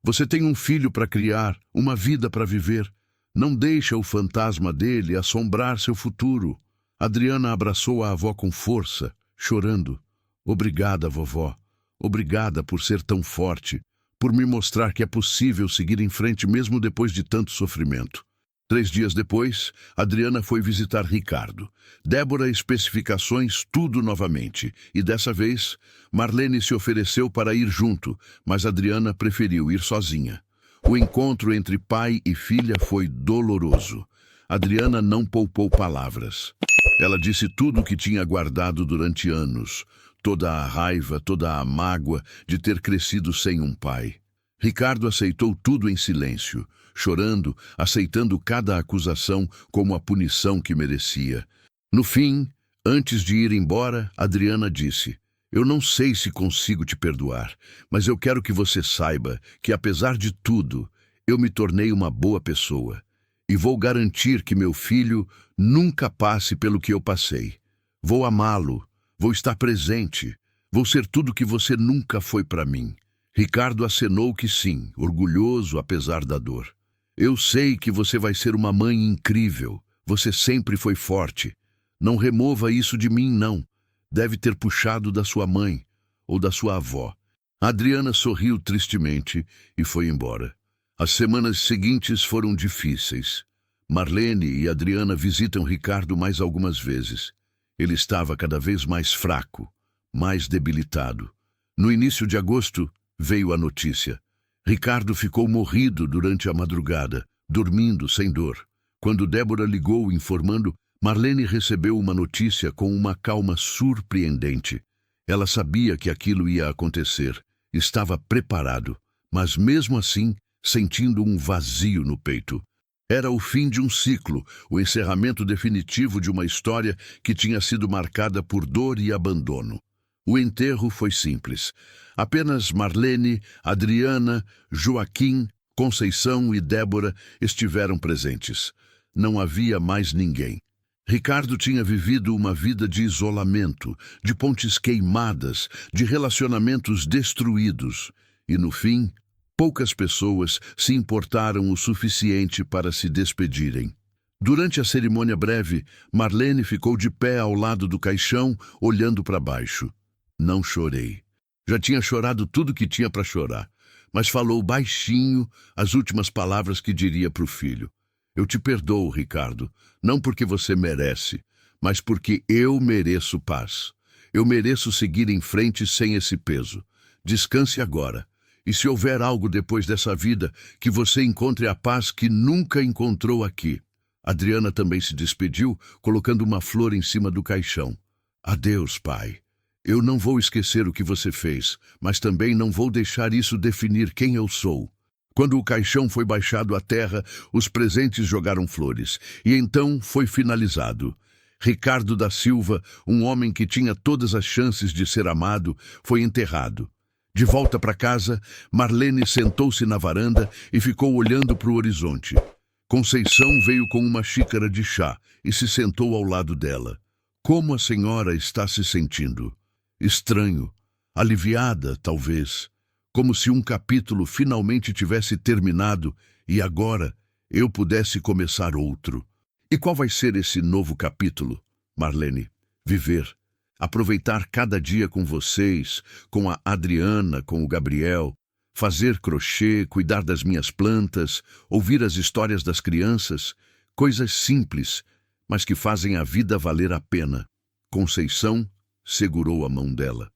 Speaker 1: Você tem um filho para criar, uma vida para viver. Não deixa o fantasma dele assombrar seu futuro. Adriana abraçou a avó com força, chorando. Obrigada, vovó. Obrigada por ser tão forte, por me mostrar que é possível seguir em frente mesmo depois de tanto sofrimento. 3 dias depois, Adriana foi visitar Ricardo. Débora especificações tudo novamente, e dessa vez, Marlene se ofereceu para ir junto, mas Adriana preferiu ir sozinha. O encontro entre pai e filha foi doloroso. Adriana não poupou palavras. Ela disse tudo o que tinha guardado durante anos, toda a raiva, toda a mágoa de ter crescido sem um pai. Ricardo aceitou tudo em silêncio, chorando, aceitando cada acusação como a punição que merecia. No fim, antes de ir embora, Adriana disse: Eu não sei se consigo te perdoar, mas eu quero que você saiba que, apesar de tudo, eu me tornei uma boa pessoa. E vou garantir que meu filho nunca passe pelo que eu passei. Vou amá-lo, vou estar presente, vou ser tudo que você nunca foi para mim. Ricardo acenou que sim, orgulhoso apesar da dor. Eu sei que você vai ser uma mãe incrível. Você sempre foi forte. Não remova isso de mim, não. Deve ter puxado da sua mãe ou da sua avó. Adriana sorriu tristemente e foi embora. As semanas seguintes foram difíceis. Marlene e Adriana visitam Ricardo mais algumas vezes. Ele estava cada vez mais fraco, mais debilitado. No início de agosto, veio a notícia. Ricardo ficou morrido durante a madrugada, dormindo sem dor. Quando Débora ligou informando, Marlene recebeu uma notícia com uma calma surpreendente. Ela sabia que aquilo ia acontecer, estava preparado, mas mesmo assim, sentindo um vazio no peito. Era o fim de um ciclo, o encerramento definitivo de uma história que tinha sido marcada por dor e abandono. O enterro foi simples. Apenas Marlene, Adriana, Joaquim, Conceição e Débora estiveram presentes. Não havia mais ninguém. Ricardo tinha vivido uma vida de isolamento, de pontes queimadas, de relacionamentos destruídos. E no fim, poucas pessoas se importaram o suficiente para se despedirem. Durante a cerimônia breve, Marlene ficou de pé ao lado do caixão, olhando para baixo. Não chorei. Já tinha chorado tudo que tinha para chorar, mas falou baixinho as últimas palavras que diria para o filho. Eu te perdoo, Ricardo, não porque você merece, mas porque eu mereço paz. Eu mereço seguir em frente sem esse peso. Descanse agora. E se houver algo depois dessa vida, que você encontre a paz que nunca encontrou aqui. Adriana também se despediu, colocando uma flor em cima do caixão. Adeus, pai. Eu não vou esquecer o que você fez, mas também não vou deixar isso definir quem eu sou. Quando o caixão foi baixado à terra, os presentes jogaram flores, e então foi finalizado. Ricardo da Silva, um homem que tinha todas as chances de ser amado, foi enterrado. De volta para casa, Marlene sentou-se na varanda e ficou olhando para o horizonte. Conceição veio com uma xícara de chá e se sentou ao lado dela. Como a senhora está se sentindo? Estranho, aliviada, talvez, como se um capítulo finalmente tivesse terminado e agora eu pudesse começar outro. E qual vai ser esse novo capítulo, Marlene? Viver. Aproveitar cada dia com vocês, com a Adriana, com o Gabriel, fazer crochê, cuidar das minhas plantas, ouvir as histórias das crianças, coisas simples, mas que fazem a vida valer a pena. Conceição segurou a mão dela.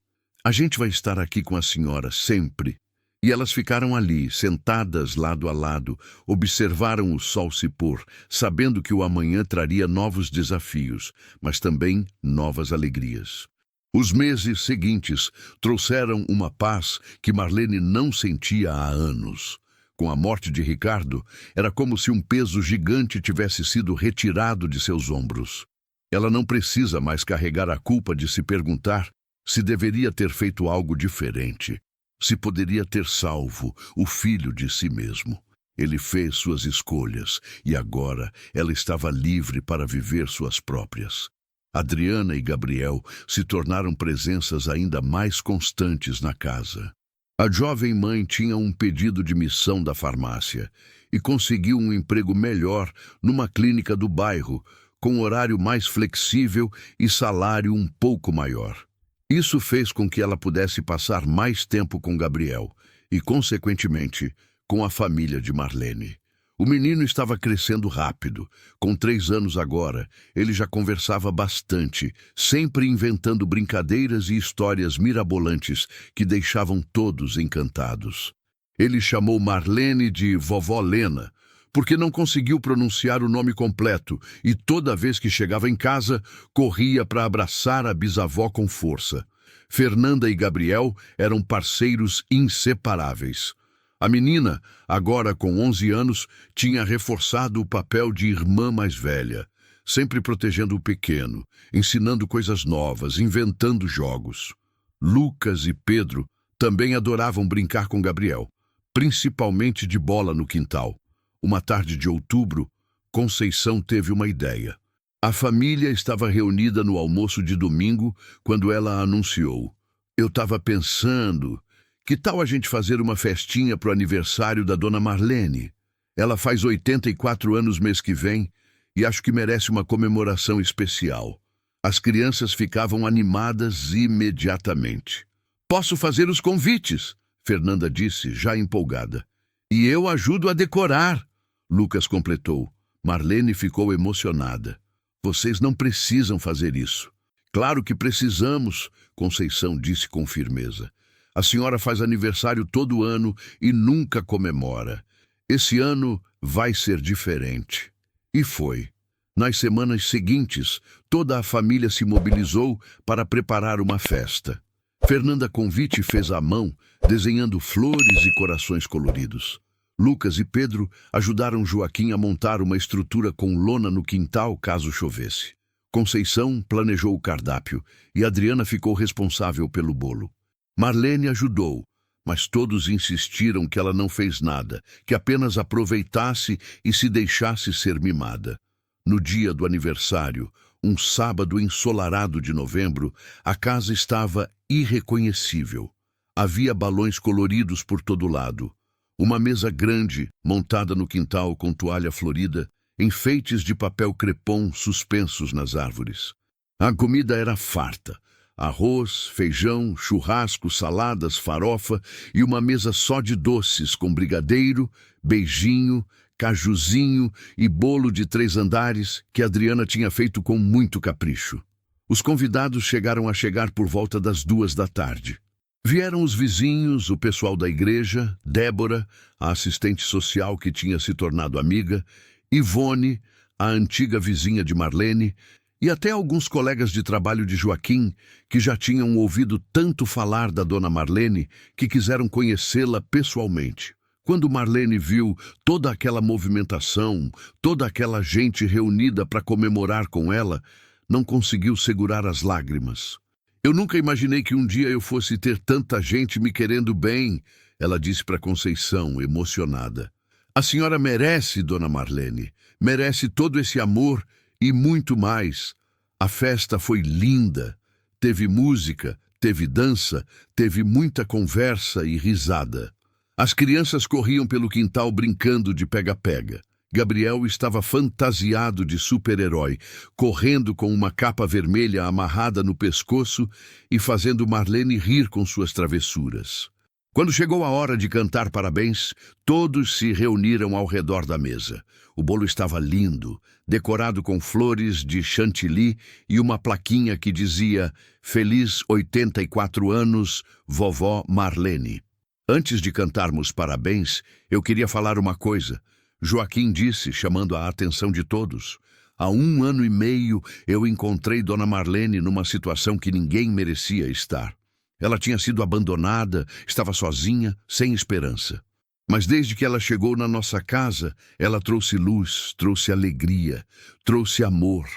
Speaker 1: A gente vai estar aqui com a senhora sempre. E elas ficaram ali, sentadas lado a lado, observaram o sol se pôr, sabendo que o amanhã traria novos desafios, mas também novas alegrias. Os meses seguintes trouxeram uma paz que Marlene não sentia há anos. Com a morte de Ricardo, era como se um peso gigante tivesse sido retirado de seus ombros. Ela não precisa mais carregar a culpa de se perguntar se deveria ter feito algo diferente. Se poderia ter salvo o filho de si mesmo. Ele fez suas escolhas e agora ela estava livre para viver suas próprias. Adriana e Gabriel se tornaram presenças ainda mais constantes na casa. A jovem mãe tinha um pedido de missão da farmácia e conseguiu um emprego melhor numa clínica do bairro, com horário mais flexível e salário um pouco maior. Isso fez com que ela pudesse passar mais tempo com Gabriel e, consequentemente, com a família de Marlene. O menino estava crescendo rápido. Com 3 anos agora, ele já conversava bastante, sempre inventando brincadeiras e histórias mirabolantes que deixavam todos encantados. Ele chamou Marlene de Vovó Lena, porque não conseguiu pronunciar o nome completo e toda vez que chegava em casa, corria para abraçar a bisavó com força. Fernanda e Gabriel eram parceiros inseparáveis. A menina, agora com 11 anos, tinha reforçado o papel de irmã mais velha, sempre protegendo o pequeno, ensinando coisas novas, inventando jogos. Lucas e Pedro também adoravam brincar com Gabriel, principalmente de bola no quintal. Uma tarde de outubro, Conceição teve uma ideia. A família estava reunida no almoço de domingo quando ela anunciou: "Eu estava pensando, que tal a gente fazer uma festinha para o aniversário da dona Marlene? Ela faz 84 anos mês que vem e acho que merece uma comemoração especial." As crianças ficavam animadas imediatamente. "Posso fazer os convites?" Fernanda disse, já empolgada. "E eu ajudo a decorar." Lucas completou. Marlene ficou emocionada. "Vocês não precisam fazer isso." "Claro que precisamos," Conceição disse com firmeza. "A senhora faz aniversário todo ano e nunca comemora. Esse ano vai ser diferente." E foi. Nas semanas seguintes, toda a família se mobilizou para preparar uma festa. Fernanda Convite fez à mão, desenhando flores e corações coloridos. Lucas e Pedro ajudaram Joaquim a montar uma estrutura com lona no quintal caso chovesse. Conceição planejou o cardápio e Adriana ficou responsável pelo bolo. Marlene ajudou, mas todos insistiram que ela não fez nada, que apenas aproveitasse e se deixasse ser mimada. No dia do aniversário, um sábado ensolarado de novembro, a casa estava irreconhecível. Havia balões coloridos por todo lado. Uma mesa grande, montada no quintal com toalha florida, enfeites de papel crepom suspensos nas árvores. A comida era farta. Arroz, feijão, churrasco, saladas, farofa e uma mesa só de doces com brigadeiro, beijinho, cajuzinho e bolo de 3 andares que Adriana tinha feito com muito capricho. Os convidados chegaram a chegar por volta das 2 da tarde. Vieram os vizinhos, o pessoal da igreja, Débora, a assistente social que tinha se tornado amiga, Ivone, a antiga vizinha de Marlene, e até alguns colegas de trabalho de Joaquim, que já tinham ouvido tanto falar da dona Marlene que quiseram conhecê-la pessoalmente. Quando Marlene viu toda aquela movimentação, toda aquela gente reunida para comemorar com ela, não conseguiu segurar as lágrimas. "Eu nunca imaginei que um dia eu fosse ter tanta gente me querendo bem," ela disse para Conceição, emocionada. "A senhora merece, dona Marlene, merece todo esse amor e muito mais." A festa foi linda. Teve música, teve dança, teve muita conversa e risada. As crianças corriam pelo quintal brincando de pega-pega. Gabriel estava fantasiado de super-herói, correndo com uma capa vermelha amarrada no pescoço e fazendo Marlene rir com suas travessuras. Quando chegou a hora de cantar parabéns, todos se reuniram ao redor da mesa. O bolo estava lindo, decorado com flores de chantilly e uma plaquinha que dizia "Feliz 84 anos, vovó Marlene". Antes de cantarmos parabéns, eu queria falar uma coisa. Joaquim disse, chamando a atenção de todos. Há 1 ano e meio eu encontrei Dona Marlene numa situação que ninguém merecia estar. Ela tinha sido abandonada, estava sozinha, sem esperança. Mas desde que ela chegou na nossa casa, ela trouxe luz, trouxe alegria, trouxe amor.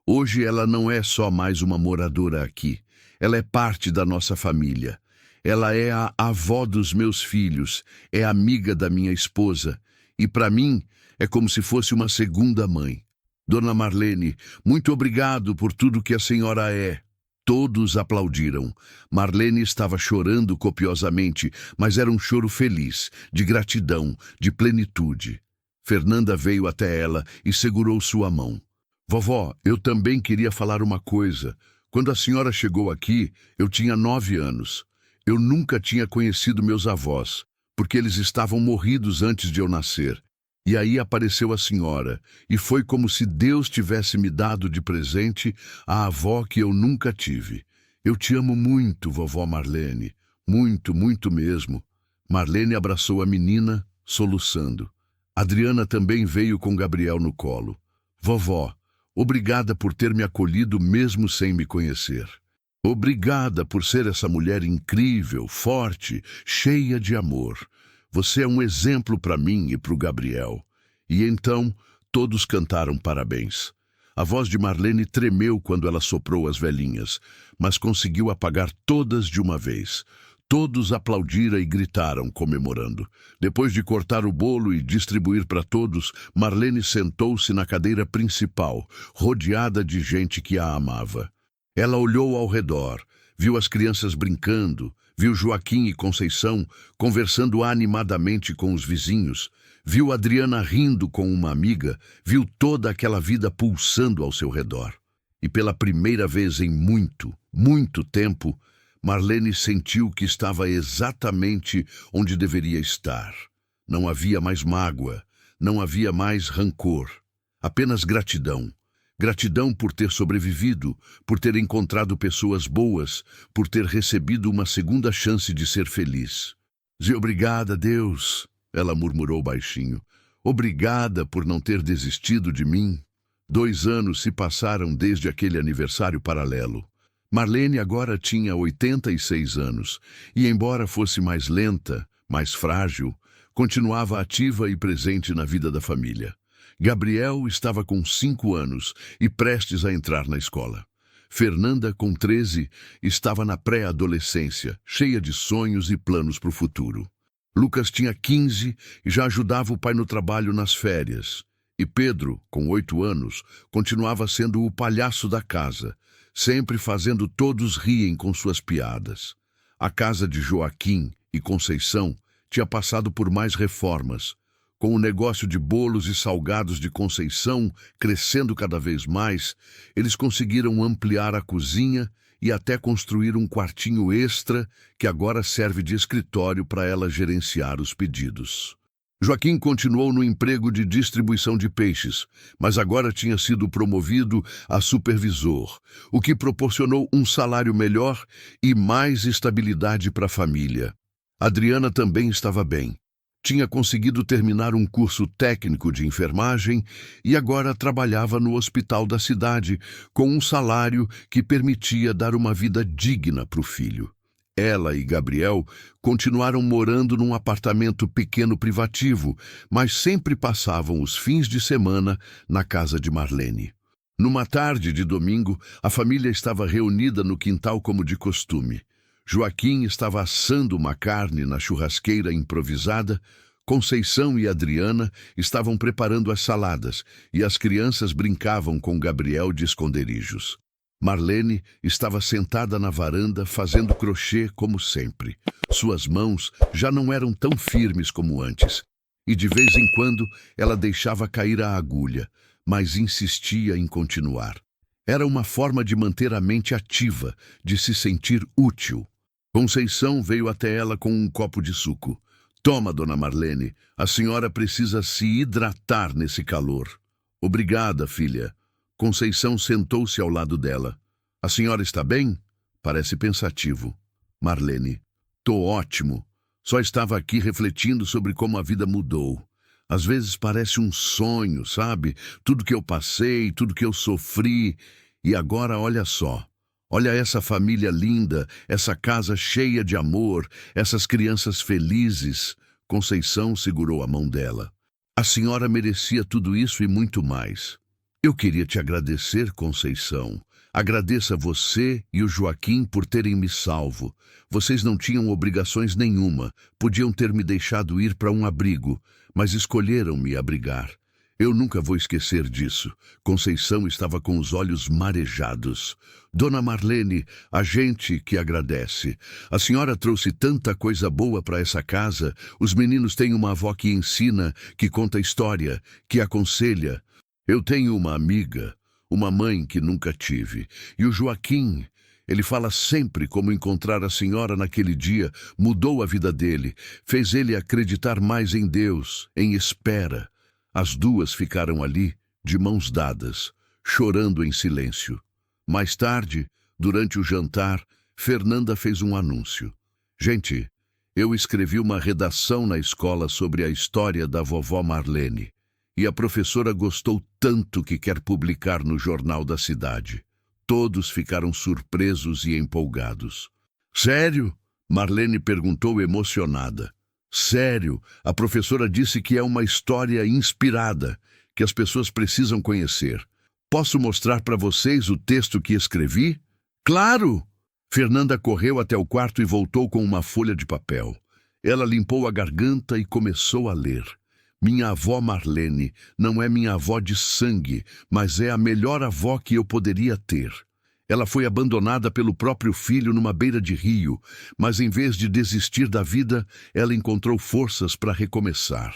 Speaker 1: Hoje ela não é só mais uma moradora aqui. Ela é parte da nossa família. Ela é a avó dos meus filhos, é amiga da minha esposa. E para mim é como se fosse uma segunda mãe. Dona Marlene, muito obrigado por tudo que a senhora é. Todos aplaudiram. Marlene estava chorando copiosamente, mas era um choro feliz, de gratidão, de plenitude. Fernanda veio até ela e segurou sua mão. Vovó, eu também queria falar uma coisa. Quando a senhora chegou aqui, eu tinha 9 anos. Eu nunca tinha conhecido meus avós, porque eles estavam morridos antes de eu nascer. E aí apareceu a senhora, e foi como se Deus tivesse me dado de presente a avó que eu nunca tive. Eu te amo muito, vovó Marlene, muito, muito mesmo. Marlene abraçou a menina, soluçando. Adriana também veio com Gabriel no colo. Vovó, obrigada por ter me acolhido mesmo sem me conhecer. Obrigada por ser essa mulher incrível, forte, cheia de amor. Você é um exemplo para mim e para o Gabriel. E então, todos cantaram parabéns. A voz de Marlene tremeu quando ela soprou as velhinhas, mas conseguiu apagar todas de uma vez. Todos aplaudiram e gritaram, comemorando. Depois de cortar o bolo e distribuir para todos, Marlene sentou-se na cadeira principal, rodeada de gente que a amava. Ela olhou ao redor, viu as crianças brincando, viu Joaquim e Conceição conversando animadamente com os vizinhos, viu Adriana rindo com uma amiga, viu toda aquela vida pulsando ao seu redor. E pela primeira vez em muito, muito tempo, Marlene sentiu que estava exatamente onde deveria estar. Não havia mais mágoa, não havia mais rancor, apenas gratidão. Gratidão por ter sobrevivido, por ter encontrado pessoas boas, por ter recebido uma segunda chance de ser feliz. Obrigada, Deus, ela murmurou baixinho. Obrigada por não ter desistido de mim. 2 anos se passaram desde aquele aniversário paralelo. Marlene agora tinha 86 anos, e embora fosse mais lenta, mais frágil, continuava ativa e presente na vida da família. Gabriel estava com 5 anos e prestes a entrar na escola. Fernanda, com 13, estava na pré-adolescência, cheia de sonhos e planos para o futuro. Lucas tinha 15 e já ajudava o pai no trabalho nas férias. E Pedro, com 8 anos, continuava sendo o palhaço da casa, sempre fazendo todos riem com suas piadas. A casa de Joaquim e Conceição tinha passado por mais reformas. Com o negócio de bolos e salgados de Conceição crescendo cada vez mais, eles conseguiram ampliar a cozinha e até construir um quartinho extra que agora serve de escritório para ela gerenciar os pedidos. Joaquim continuou no emprego de distribuição de peixes, mas agora tinha sido promovido a supervisor, o que proporcionou um salário melhor e mais estabilidade para a família. Adriana também estava bem. Tinha conseguido terminar um curso técnico de enfermagem e agora trabalhava no hospital da cidade com um salário que permitia dar uma vida digna para o filho. Ela e Gabriel continuaram morando num apartamento pequeno privativo, mas sempre passavam os fins de semana na casa de Marlene. Numa tarde de domingo, a família estava reunida no quintal como de costume. Joaquim estava assando uma carne na churrasqueira improvisada, Conceição e Adriana estavam preparando as saladas e as crianças brincavam com Gabriel de esconderijos. Marlene estava sentada na varanda fazendo crochê como sempre. Suas mãos já não eram tão firmes como antes, e de vez em quando ela deixava cair a agulha, mas insistia em continuar. Era uma forma de manter a mente ativa, de se sentir útil. Conceição veio até ela com um copo de suco. Toma, dona Marlene, a senhora precisa se hidratar nesse calor. Obrigada, filha. Conceição sentou-se ao lado dela. A senhora está bem? Parece pensativo. Marlene. Tô ótimo. Só estava aqui refletindo sobre como a vida mudou. Às vezes parece um sonho, sabe? Tudo que eu passei, tudo que eu sofri. E agora olha só. Olha essa família linda, essa casa cheia de amor, essas crianças felizes. Conceição segurou a mão dela. A senhora merecia tudo isso e muito mais. Eu queria te agradecer, Conceição. Agradeça você e o Joaquim por terem me salvo. Vocês não tinham obrigações nenhuma, podiam ter me deixado ir para um abrigo, mas escolheram me abrigar. Eu nunca vou esquecer disso. Conceição estava com os olhos marejados. Dona Marlene, a gente que agradece. A senhora trouxe tanta coisa boa para essa casa. Os meninos têm uma avó que ensina, que conta história, que aconselha. Eu tenho uma amiga, uma mãe que nunca tive. E o Joaquim, ele fala sempre como encontrar a senhora naquele dia mudou a vida dele, fez ele acreditar mais em Deus, em espera. As duas ficaram ali, de mãos dadas, chorando em silêncio. Mais tarde, durante o jantar, Fernanda fez um anúncio. Gente, eu escrevi uma redação na escola sobre a história da vovó Marlene. E a professora gostou tanto que quer publicar no jornal da cidade. Todos ficaram surpresos e empolgados. Sério? Marlene perguntou emocionada. Sério, a professora disse que é uma história inspirada, que as pessoas precisam conhecer. Posso mostrar para vocês o texto que escrevi? Claro! Fernanda correu até o quarto e voltou com uma folha de papel. Ela limpou a garganta e começou a ler. Minha avó Marlene não é minha avó de sangue, mas é a melhor avó que eu poderia ter. Ela foi abandonada pelo próprio filho numa beira de rio, mas em vez de desistir da vida, ela encontrou forças para recomeçar.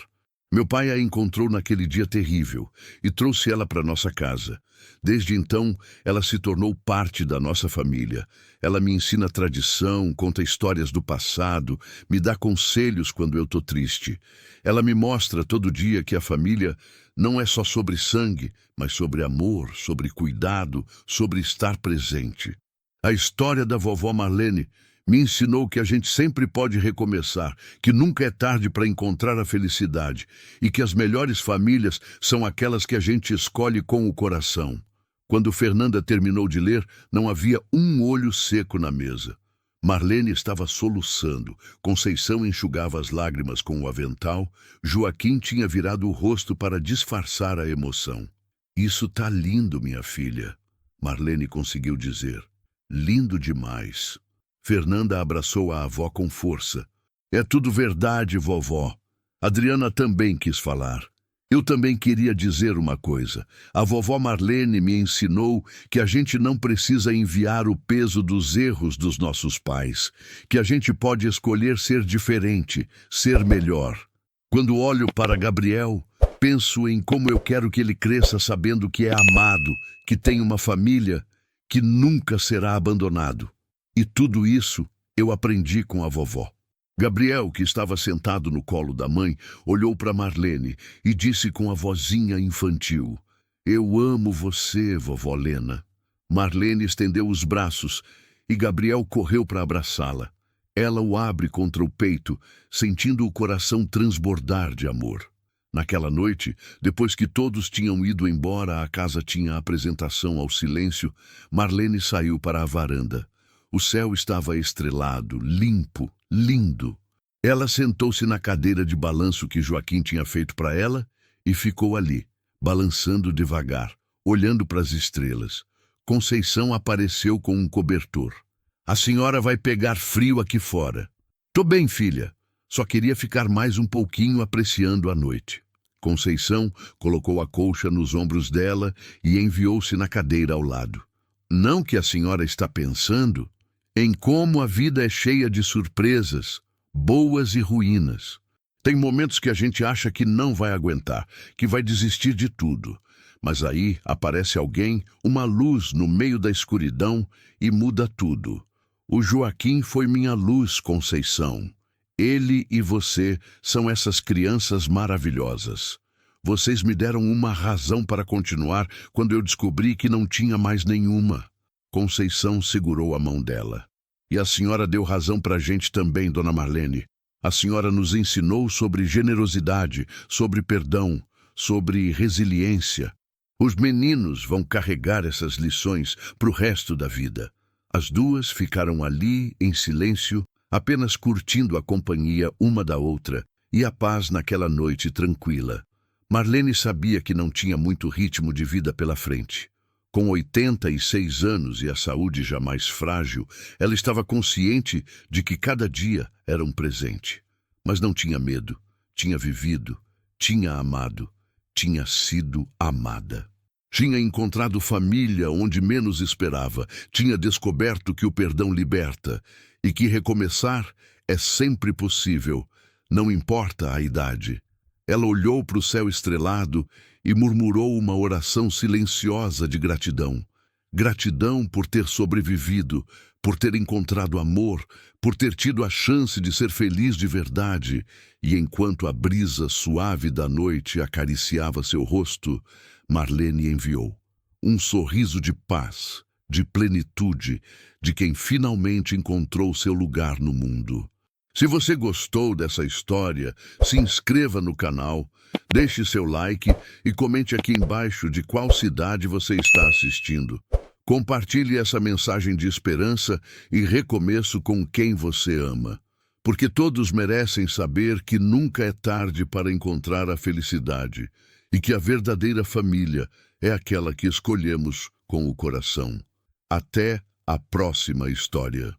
Speaker 1: Meu pai a encontrou naquele dia terrível e trouxe ela para nossa casa. Desde então, ela se tornou parte da nossa família. Ela me ensina tradição, conta histórias do passado, me dá conselhos quando eu tô triste. Ela me mostra todo dia que a família não é só sobre sangue, mas sobre amor, sobre cuidado, sobre estar presente. A história da vovó Marlene me ensinou que a gente sempre pode recomeçar, que nunca é tarde para encontrar a felicidade e que as melhores famílias são aquelas que a gente escolhe com o coração. Quando Fernanda terminou de ler, não havia um olho seco na mesa. Marlene estava soluçando, Conceição enxugava as lágrimas com o avental, Joaquim tinha virado o rosto para disfarçar a emoção. Isso tá lindo, minha filha, Marlene conseguiu dizer. Lindo demais. Fernanda abraçou a avó com força. É tudo verdade, vovó. Adriana também quis falar. Eu também queria dizer uma coisa. A vovó Marlene me ensinou que a gente não precisa enviar o peso dos erros dos nossos pais, que a gente pode escolher ser diferente, ser melhor. Quando olho para Gabriel, penso em como eu quero que ele cresça sabendo que é amado, que tem uma família, que nunca será abandonado. E tudo isso eu aprendi com a vovó. Gabriel, que estava sentado no colo da mãe, olhou para Marlene e disse com a vozinha infantil: Eu amo você, vovó Lena. Marlene estendeu os braços e Gabriel correu para abraçá-la. Ela o abre contra o peito, sentindo o coração transbordar de amor. Naquela noite, depois que todos tinham ido embora, a casa tinha apresentação ao silêncio, Marlene saiu para a varanda. O céu estava estrelado, limpo, lindo. Ela sentou-se na cadeira de balanço que Joaquim tinha feito para ela e ficou ali, balançando devagar, olhando para as estrelas. Conceição apareceu com um cobertor. A senhora vai pegar frio aqui fora. Tô bem, filha. Só queria ficar mais um pouquinho apreciando a noite. Conceição colocou a colcha nos ombros dela e enviou-se na cadeira ao lado. Não que a senhora está pensando em como a vida é cheia de surpresas, boas e ruínas. Tem momentos que a gente acha que não vai aguentar, que vai desistir de tudo. Mas aí aparece alguém, uma luz no meio da escuridão e muda tudo. O Joaquim foi minha luz, Conceição. Ele e você são essas crianças maravilhosas. Vocês me deram uma razão para continuar quando eu descobri que não tinha mais nenhuma. Conceição segurou a mão dela. E a senhora deu razão para a gente também, dona Marlene. A senhora nos ensinou sobre generosidade, sobre perdão, sobre resiliência. Os meninos vão carregar essas lições para o resto da vida. As duas ficaram ali, em silêncio, apenas curtindo a companhia uma da outra e a paz naquela noite tranquila. Marlene sabia que não tinha muito ritmo de vida pela frente. Com 86 anos e a saúde jamais frágil, ela estava consciente de que cada dia era um presente. Mas não tinha medo, tinha vivido, tinha amado, tinha sido amada. Tinha encontrado família onde menos esperava, tinha descoberto que o perdão liberta e que recomeçar é sempre possível, não importa a idade. Ela olhou para o céu estrelado e murmurou uma oração silenciosa de gratidão. Gratidão por ter sobrevivido, por ter encontrado amor, por ter tido a chance de ser feliz de verdade. E enquanto a brisa suave da noite acariciava seu rosto, Marlene enviou um sorriso de paz, de plenitude, de quem finalmente encontrou seu lugar no mundo. Se você gostou dessa história, se inscreva no canal, deixe seu like e comente aqui embaixo de qual cidade você está assistindo. Compartilhe essa mensagem de esperança e recomeço com quem você ama. Porque todos merecem saber que nunca é tarde para encontrar a felicidade e que a verdadeira família é aquela que escolhemos com o coração. Até a próxima história.